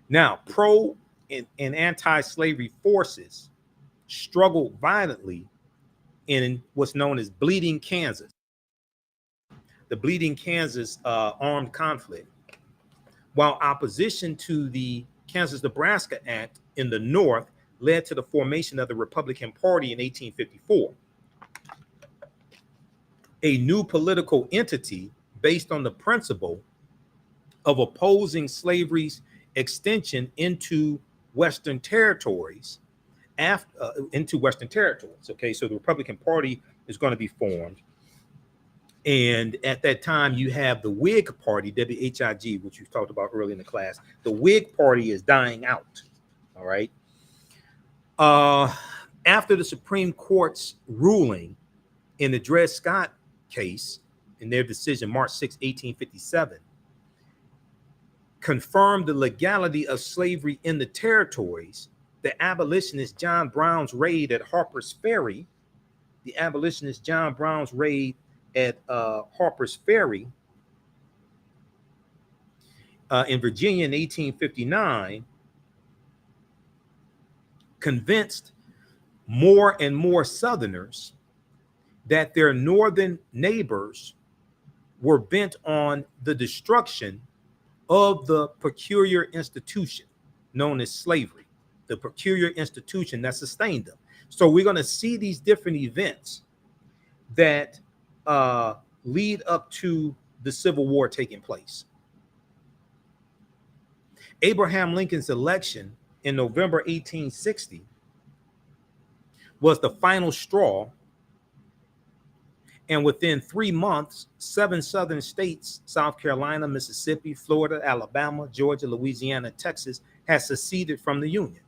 Now, pro and anti-slavery forces struggled violently in what's known as Bleeding Kansas, the Bleeding Kansas armed conflict, while opposition to the Kansas-Nebraska Act in the North led to the formation of the Republican Party in 1854, a new political entity based on the principle of opposing slavery's extension into Western territories. Into Western territories. Okay, so the Republican Party is going to be formed. And at that time, you have the Whig Party, WHIG, which you talked about early in the class. The Whig Party is dying out. All right. After the Supreme Court's ruling in the Dred Scott case, in their decision, March 6, 1857, confirmed the legality of slavery in the territories, the abolitionist John Brown's raid at Harper's Ferry, Harper's Ferry in Virginia in 1859 convinced more and more Southerners that their northern neighbors were bent on the destruction of the peculiar institution known as slavery, the peculiar institution that sustained them. So we're going to see these different events that lead up to the Civil War taking place. Abraham Lincoln's election in November 1860 was the final straw, and within 3 months, 7 southern states, South Carolina, Mississippi, Florida, Alabama, Georgia, Louisiana, Texas, had seceded from the Union.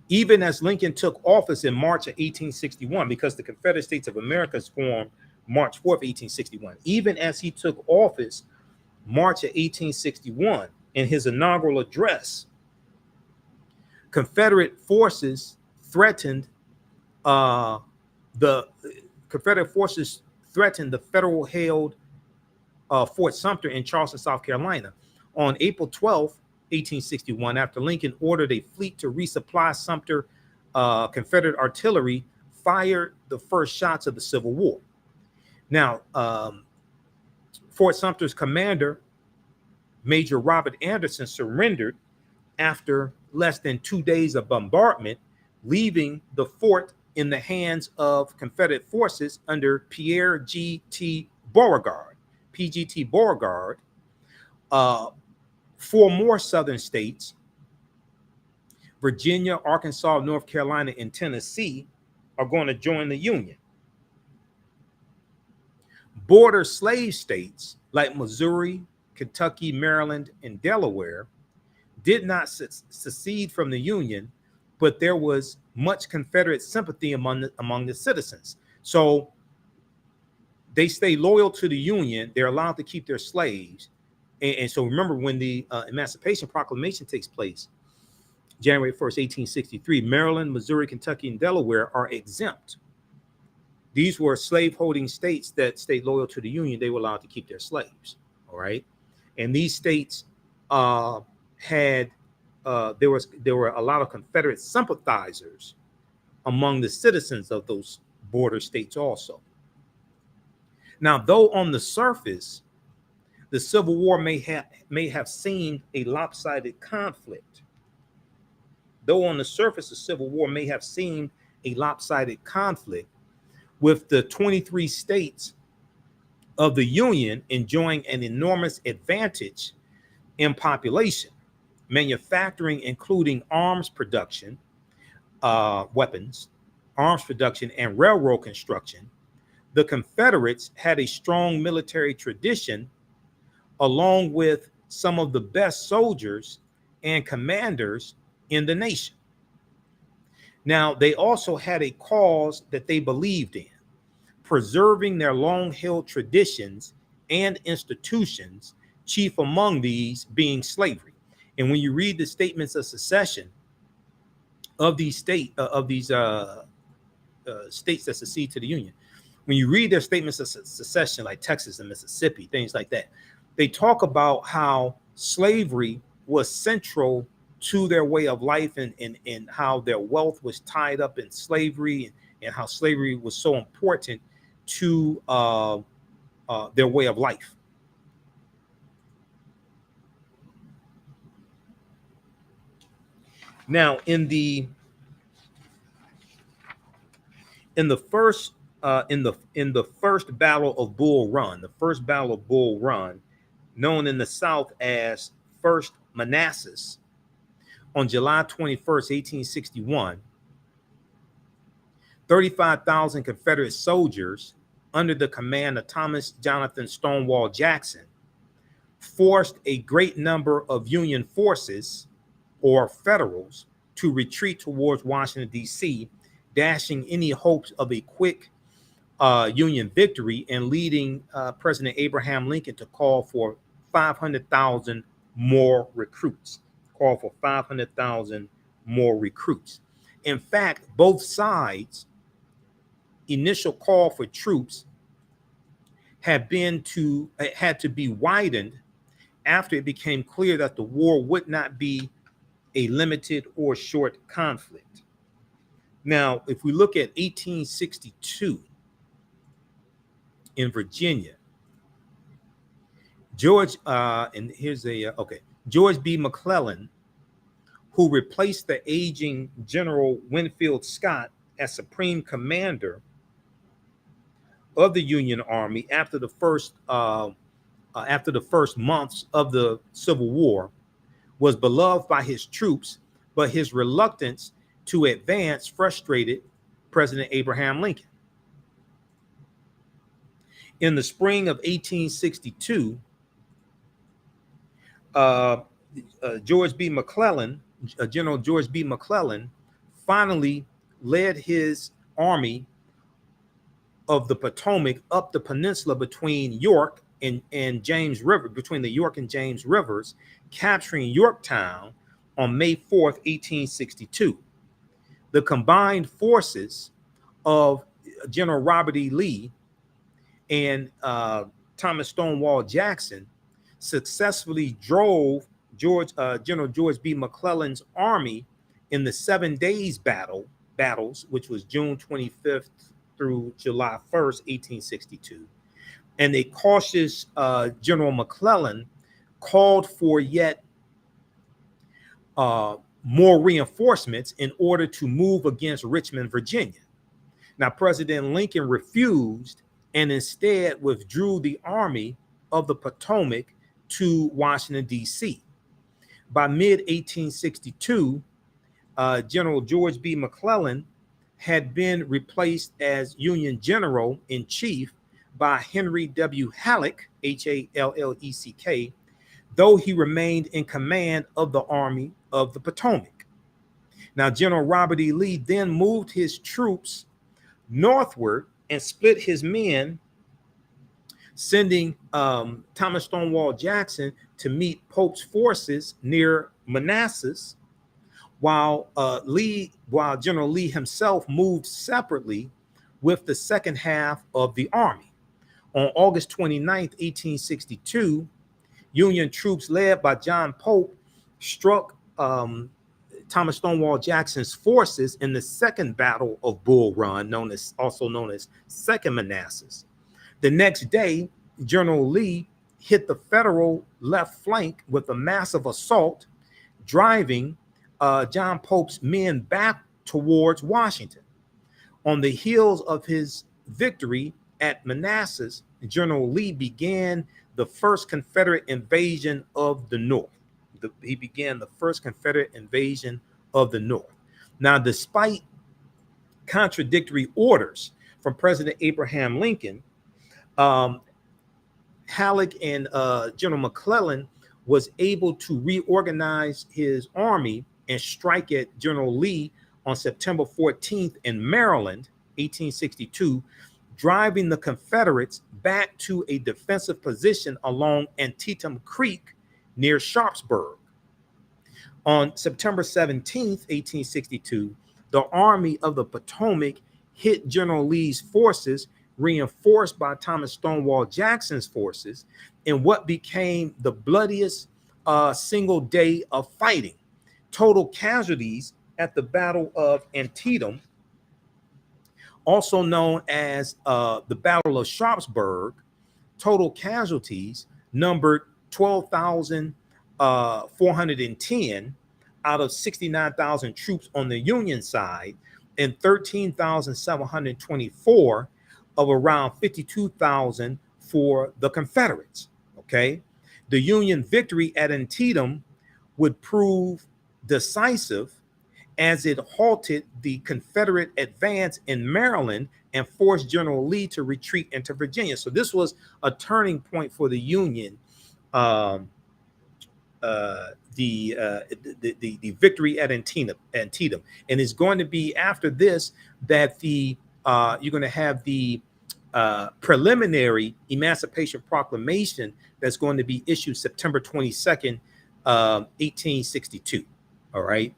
Even as Lincoln took office in March of 1861, because the Confederate States of America is formed March 4th, 1861. Even as he took office March of 1861, in his inaugural address, Confederate forces threatened the federal-held Fort Sumter in Charleston, South Carolina. On April 12th, 1861, after Lincoln ordered a fleet to resupply Sumter, Confederate artillery fired the first shots of the Civil War. Now, Fort Sumter's commander, Major Robert Anderson, surrendered after less than 2 days of bombardment, leaving the fort in the hands of Confederate forces under Pierre G.T. Beauregard, PGT Beauregard. 4 more southern states, Virginia, Arkansas, North Carolina, and Tennessee, are going to join the Union. Border slave states like Missouri, Kentucky, Maryland, and Delaware did not secede from the Union, but there was much Confederate sympathy among the citizens. So they stay loyal to the Union. They're allowed to keep their slaves. And so remember, when the Emancipation Proclamation takes place, January 1st, 1863, Maryland, Missouri, Kentucky, and Delaware are exempt. These were slave-holding states that stayed loyal to the Union. They were allowed to keep their slaves, all right? And these states there were a lot of Confederate sympathizers among the citizens of those border states also. Now, though on the surface, the Civil War may have seemed a lopsided conflict. Though on the surface, the Civil War may have seemed a lopsided conflict, with the 23 states of the Union enjoying an enormous advantage in population, manufacturing, including arms production, weapons, arms production, and railroad construction. The Confederates had a strong military tradition, along with some of the best soldiers and commanders in the nation. Now, they also had a cause that they believed in, preserving their long-held traditions and institutions, chief among these being slavery. And when you read the statements of secession of these states that secede to the Union, when you read their statements of secession, like Texas and Mississippi, things like that, they talk about how slavery was central to their way of life, and how their wealth was tied up in slavery, and how slavery was so important to their way of life. Now, in the first in the first battle of Bull Run, the first battle of Bull Run, known in the South as First Manassas, on July 21st, 1861, 35,000 Confederate soldiers under the command of Thomas Jonathan Stonewall Jackson forced a great number of Union forces or Federals to retreat towards Washington, D.C., dashing any hopes of a quick Union victory and leading President Abraham Lincoln to call for 500,000 more recruits. Call for 500,000 more recruits. In fact, both sides' initial call for troops had to be widened after it became clear that the war would not be a limited or short conflict. Now, if we look at 1862 in Virginia, George B. McClellan, who replaced the aging General Winfield Scott as supreme commander of the Union Army after the first months of the Civil War, was beloved by his troops, but his reluctance to advance frustrated President Abraham Lincoln. In the spring of 1862, General George B. McClellan finally led his army of the Potomac up the peninsula between York and James River, between the York and James Rivers, capturing Yorktown on May 4th, 1862. The combined forces of General Robert E. Lee and Thomas Stonewall Jackson successfully drove General George B. McClellan's army in the 7 days battles, which was June 25th through July 1st, 1862. And a cautious General McClellan called for yet more reinforcements in order to move against Richmond, Virginia. Now, President Lincoln refused and instead withdrew the Army of the Potomac to Washington, D.C. By mid-1862, General George B. McClellan had been replaced as Union General in Chief by Henry W. Halleck, Halleck, though he remained in command of the Army of the Potomac. Now, General Robert E. Lee then moved his troops northward and split his men, sending Thomas Stonewall Jackson to meet Pope's forces near Manassas, while General Lee himself moved separately with the second half of the army. On August 29th, 1862, Union troops led by John Pope struck Thomas Stonewall Jackson's forces in the second battle of Bull Run, also known as Second Manassas. The next day, General Lee hit the Federal left flank with a massive assault, driving John Pope's men back towards Washington. On the heels of his victory at Manassas, General Lee began the first Confederate invasion of the North. He began the first Confederate invasion of the North. Now, despite contradictory orders from President Abraham Lincoln, Halleck and General McClellan was able to reorganize his army and strike at General Lee on September 14th in Maryland, 1862, driving the Confederates back to a defensive position along Antietam Creek near Sharpsburg. On September 17th, 1862, the Army of the Potomac hit General Lee's forces, reinforced by Thomas Stonewall Jackson's forces, in what became the bloodiest single day of fighting. Total casualties at the Battle of Antietam, also known as the Battle of Sharpsburg, total casualties numbered 12,410, out of 69,000 troops on the Union side and 13,724 of around 52,000 for the Confederates. Okay. The Union victory at Antietam would prove decisive as it halted the Confederate advance in Maryland and forced General Lee to retreat into Virginia. So this was a turning point for the Union. The victory at Antietam, and it's going to be after this that you're going to have the preliminary Emancipation Proclamation that's going to be issued September 22nd, 1862. All right.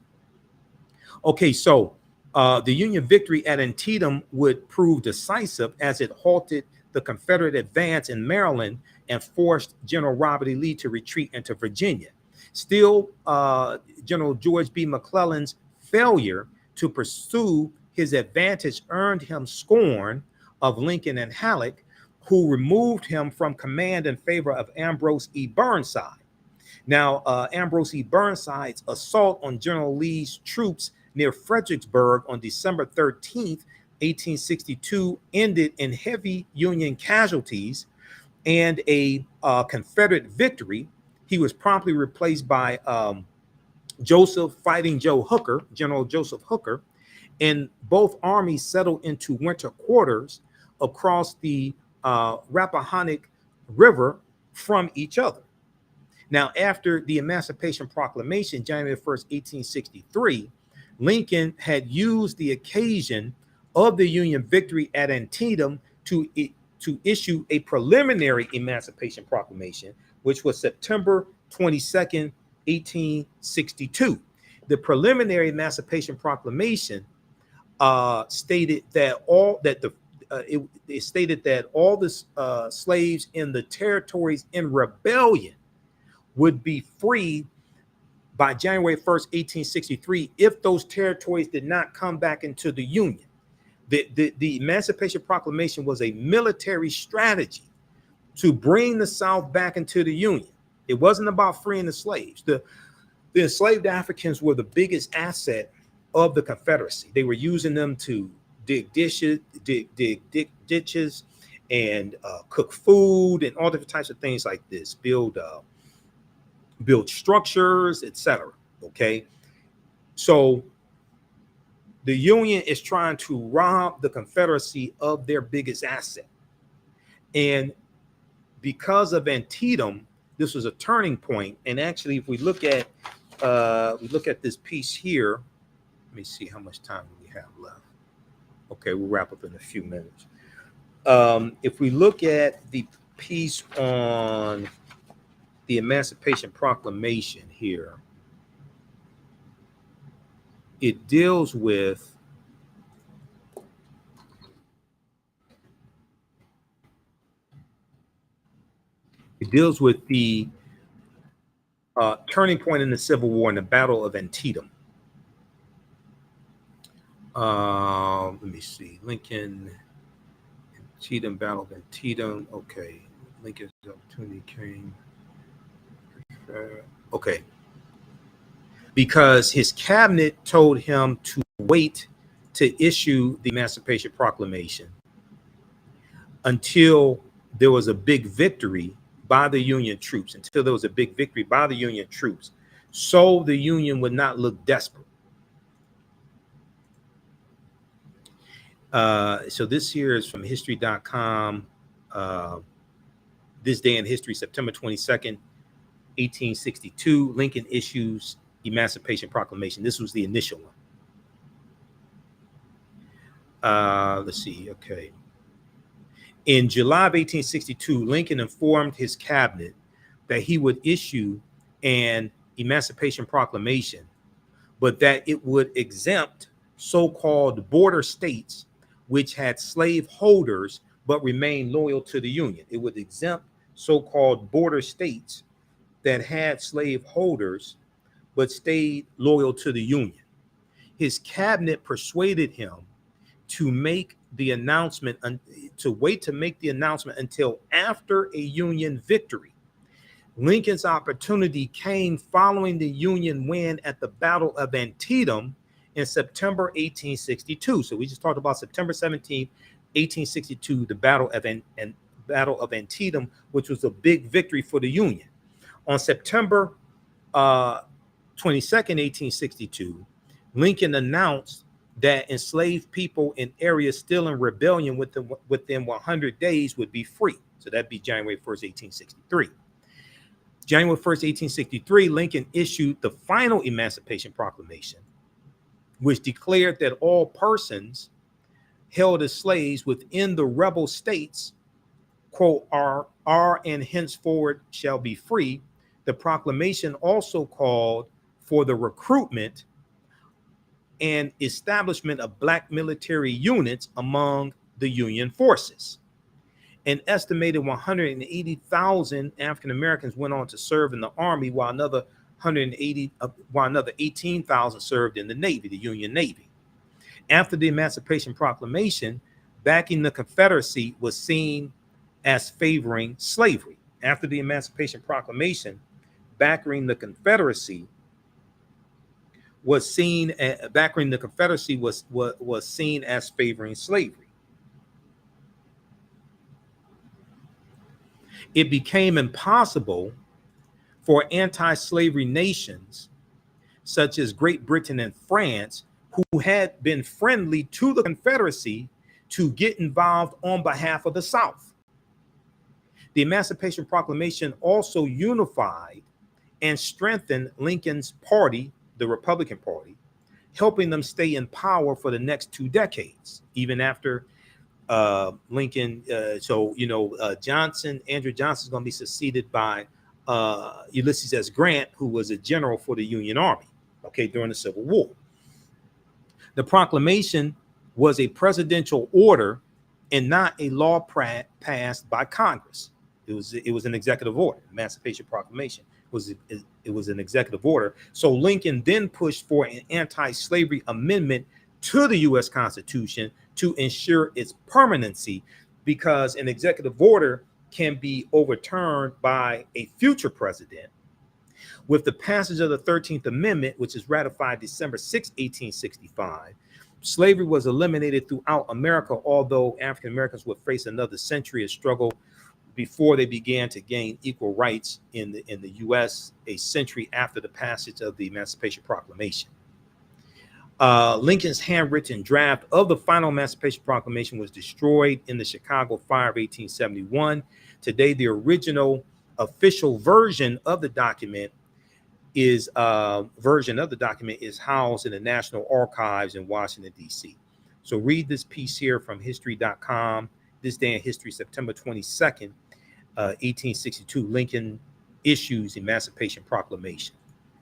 Okay, so the Union victory at Antietam would prove decisive as it halted the Confederate advance in Maryland and forced General Robert E. Lee to retreat into Virginia. Still, General George B. McClellan's failure to pursue his advantage earned him scorn of Lincoln and Halleck, who removed him from command in favor of Ambrose E. Burnside. Now, Ambrose E. Burnside's assault on General Lee's troops near Fredericksburg on December 13th, 1862, ended in heavy Union casualties and a Confederate victory. He was promptly replaced by Joseph Fighting Joe Hooker, General Joseph Hooker, and both armies settled into winter quarters across the Rappahannock River from each other. Now, after the Emancipation Proclamation, January 1st, 1863, Lincoln had used the occasion of the Union victory at Antietam to issue a preliminary Emancipation Proclamation, which was September 22nd, 1862. The preliminary Emancipation Proclamation stated that all the slaves in the territories in rebellion would be free by January 1st, 1863, if those territories did not come back into the Union. The Emancipation Proclamation was a military strategy to bring the South back into the Union. It wasn't about freeing the slaves. The enslaved Africans were the biggest asset of the Confederacy. They were using them to dig ditches and cook food and all different types of things like this, build structures, etc. Okay, so the Union is trying to rob the Confederacy of their biggest asset, and because of Antietam, this was a turning point. And actually, if we look at this piece here, let me see how much time we have left. Okay, we'll wrap up in a few minutes. If we look at the piece on the Emancipation Proclamation here, it deals with the turning point in the Civil War and the Battle of Antietam. Let me see. Lincoln, Antietam, Battle of Antietam. Okay, Lincoln's opportunity came. Okay, because his cabinet told him to wait to issue the Emancipation Proclamation until there was a big victory by the Union troops, so the Union would not look desperate. So this here is from history.com. This day in history, September 22nd, 1862, Lincoln issues Emancipation Proclamation. This was the initial one. Let's see. Okay. In July of 1862, Lincoln informed his cabinet that he would issue an Emancipation Proclamation, but that it would exempt so-called border states which had slave holders but remained loyal to the Union. It would exempt so-called border states that had slave holders but stayed loyal to the Union. His cabinet persuaded him to make the announcement, to wait to make the announcement until after a Union victory. Lincoln's opportunity came following the Union win at the Battle of Antietam in September 1862. So we just talked about September 17th, 1862, the Battle of Antietam, which was a big victory for the Union. On September 22nd, 1862, Lincoln announced that enslaved people in areas still in rebellion within 100 days would be free. So that'd be January 1st, 1863. January 1st, 1863, Lincoln issued the final Emancipation Proclamation, which declared that all persons held as slaves within the rebel states, quote, are and henceforward shall be free. The proclamation also called for the recruitment and establishment of black military units among the Union forces. An estimated 180,000 African Americans went on to serve in the Army, while another 18,000 served in the Navy, the Union Navy. After the Emancipation Proclamation, backing the Confederacy was seen as favoring slavery. After the Emancipation Proclamation, backing the Confederacy was seen as favoring slavery. It became impossible for anti-slavery nations such as Great Britain and France, who had been friendly to the Confederacy, to get involved on behalf of the South. The Emancipation Proclamation also unified and strengthened Lincoln's party, the Republican Party, helping them stay in power for the next 2 decades, even after Lincoln. Andrew Johnson is going to be succeeded by Ulysses S. Grant, who was a general for the Union Army, during the Civil War. The proclamation was a presidential order and not a law passed by Congress. It was an executive order. Emancipation Proclamation was an executive order. So Lincoln then pushed for an anti-slavery amendment to the U.S. Constitution to ensure its permanency, because an executive order can be overturned by a future president. With the passage of the 13th Amendment, which is ratified December 6, 1865, slavery was eliminated throughout America, although African Americans would face another century of struggle before they began to gain equal rights in the U.S. a century after the passage of the Emancipation Proclamation. Lincoln's handwritten draft of the final Emancipation Proclamation was destroyed in the Chicago Fire of 1871. Today, the original official version of the document is housed in the National Archives in Washington, D.C. So read this piece here from history.com. This day in history, September 22nd, 1862, Lincoln issues Emancipation Proclamation.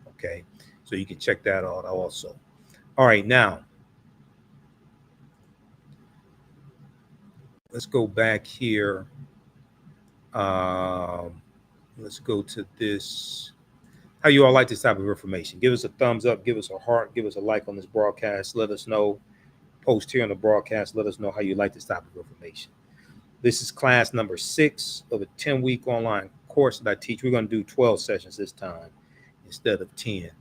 Okay, so you can check that out also. All right, now let's go back here. Let's go to this. How you all like this type of information? Give us a thumbs up, give us a heart, give us a like on this broadcast. Let us know. Post here on the broadcast. Let us know how you like this type of information. This is class number 6 of a 10-week online course that I teach. We're going to do 12 sessions this time instead of 10.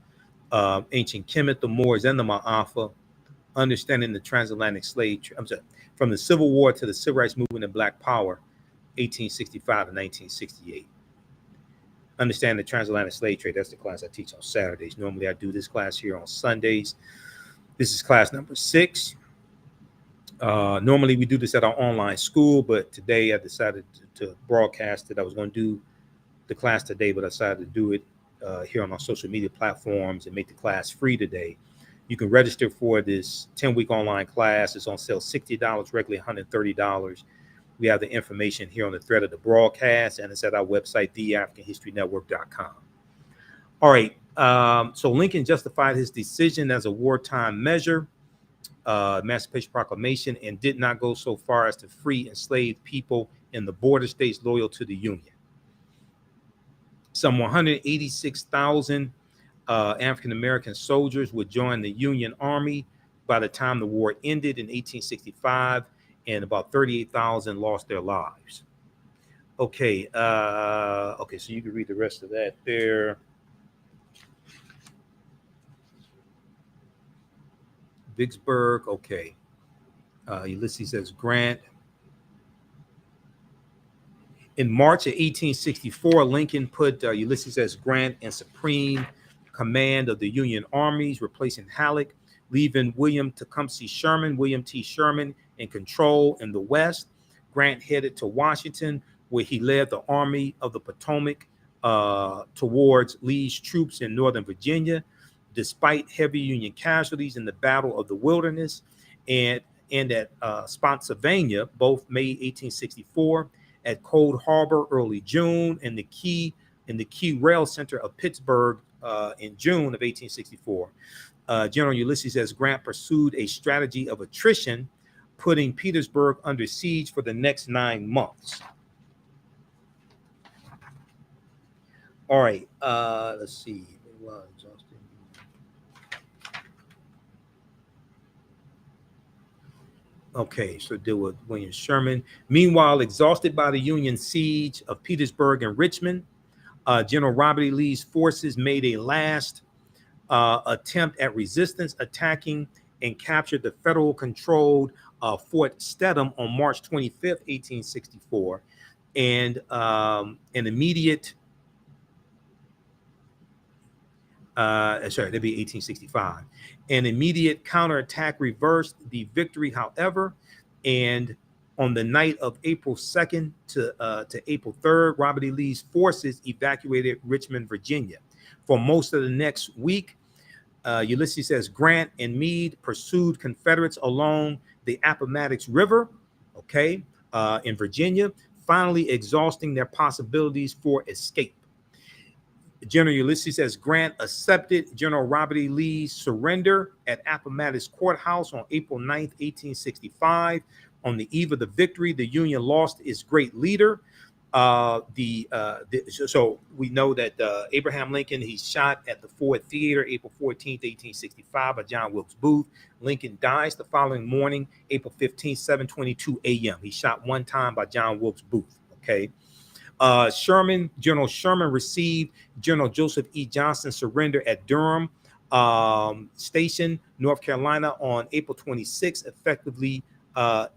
Ancient Kemet, the Moors, and the Ma'afa, understanding the transatlantic slave trade. From the Civil War to the Civil Rights Movement and Black Power, 1865 to 1968. Understand the transatlantic slave trade. That's the class I teach on Saturdays. Normally I do this class here on Sundays. This is class number 6. Normally we do this at our online school, but today I decided to broadcast it. I was going to do the class today, but I decided to do it here on our social media platforms and make the class free today. You can register for this 10-week online class. It's on sale $60, regularly $130. We have the information here on the thread of the broadcast, and it's at our website, theafricanhistorynetwork.com. All right. So Lincoln justified his decision as a wartime measure, Emancipation Proclamation, and did not go so far as to free enslaved people in the border states loyal to the Union. Some 186,000 African-American soldiers would join the Union Army by the time the war ended in 1865, and about 38,000 lost their lives. Okay. Okay. So you can read the rest of that there. Vicksburg. Okay. Ulysses S. Grant. In March of 1864, Lincoln put Ulysses S. Grant in supreme command of the Union armies, replacing Halleck, leaving William T. Sherman, in control in the West. Grant headed to Washington, where he led the Army of the Potomac towards Lee's troops in Northern Virginia. Despite heavy Union casualties in the Battle of the Wilderness and at Spotsylvania, both May 1864, at Cold Harbor early June, and the key rail center of Pittsburgh in June of 1864. General Ulysses S. Grant pursued a strategy of attrition, putting Petersburg under siege for the next 9 months. All right, let's see. Okay, so deal with William Sherman. Meanwhile, exhausted by the Union siege of Petersburg and Richmond, General Robert E. Lee's forces made a last attempt at resistance, attacking and captured the federal-controlled Fort Stedham on March 25th, 1864, and an immediate that'd be 1865. An immediate counterattack reversed the victory, however, and on the night of April 2nd to April 3rd, Robert E. Lee's forces evacuated Richmond, Virginia. For most of the next week, Ulysses S. Grant and Meade pursued Confederates along the Appomattox River, in Virginia, finally exhausting their possibilities for escape. General Ulysses S. Grant accepted General Robert E. Lee's surrender at Appomattox Courthouse on April 9th, 1865. On the eve of the victory, the Union lost its great leader. So we know that Abraham Lincoln, he's shot at the Ford Theater April 14th, 1865 by John Wilkes Booth. Lincoln dies the following morning, April 15th, 7:22 a.m. He's shot one time by John Wilkes Booth. General Sherman received General Joseph E. Johnston's surrender at Durham Station, North Carolina, on April 26th, effectively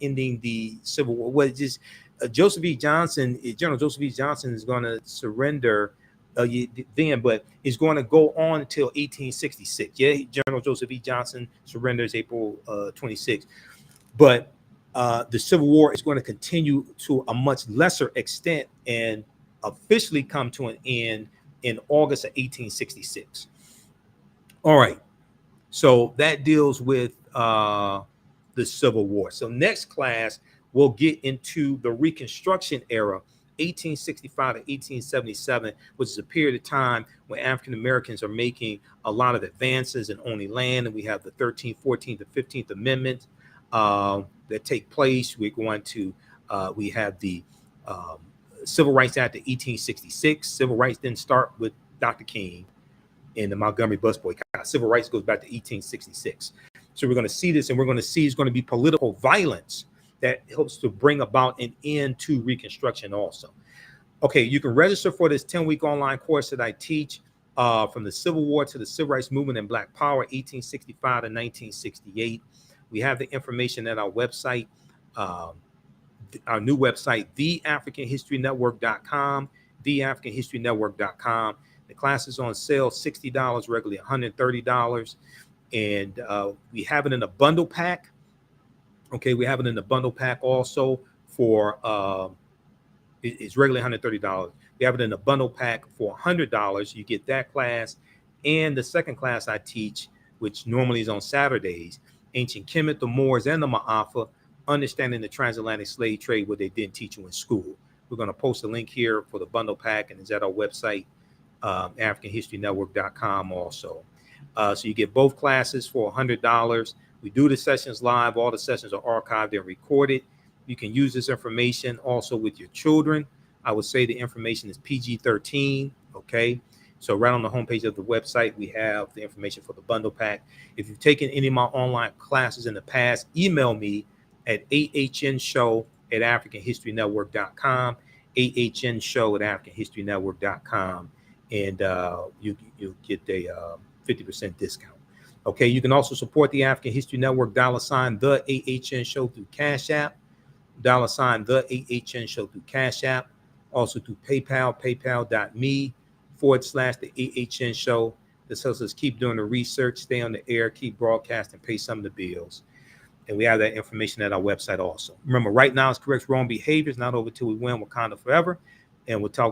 ending the Civil War. Well, just General Joseph E. Johnston is going to surrender then, but is going to go on until 1866. Yeah, General Joseph E. Johnston surrenders April 26th, but the Civil War is going to continue to a much lesser extent and officially come to an end in August of 1866. All right, so that deals with the Civil War. So next class, we'll get into the Reconstruction Era, 1865 to 1877, which is a period of time when African Americans are making a lot of advances in owning land, and we have the 13th, 14th, and 15th Amendments that take place. We're going to we have the Civil Rights Act of 1866. Civil rights didn't start with Dr. King and the Montgomery bus boycott. Civil rights goes back to 1866. So we're going to see this, and we're going to see it's going to be political violence that helps to bring about an end to Reconstruction also. Okay, you can register for this 10-week online course that I teach from the Civil War to the Civil Rights Movement and Black Power, 1865 to 1968. We have the information at our website, our new website, theafricanhistorynetwork.com, theafricanhistorynetwork.com. The class is on sale, $60, regularly $130. And we have it in a bundle pack. Okay, we have it in the bundle pack also for, it's regularly $130. We have it in a bundle pack for $100. You get that class and the second class I teach, which normally is on Saturdays, Ancient Kemet, the Moors, and the Ma'afa, Understanding the Transatlantic Slave Trade, what they didn't teach you in school. We're going to post a link here for the bundle pack, and it's at our website, AfricanHistoryNetwork.com also. So you get both classes for $100. We do the sessions live. All the sessions are archived and recorded. You can use this information also with your children. I would say the information is PG-13, okay? So right on the homepage of the website, we have the information for the bundle pack. If you've taken any of my online classes in the past, email me at ahnshow@africanhistorynetwork.com, AHN show at AfricanHistoryNetwork.com, and you'll get a 50% discount. Okay, you can also support the African History Network, $ the AHN show through Cash App, $ the AHN show through Cash App, also through PayPal, paypal.me/the AHN show. This helps us keep doing the research, stay on the air, keep broadcasting, pay some of the bills. And we have that information at our website also. Remember, right now it's correct wrong behaviors, not over till we win. Wakanda forever. And we'll talk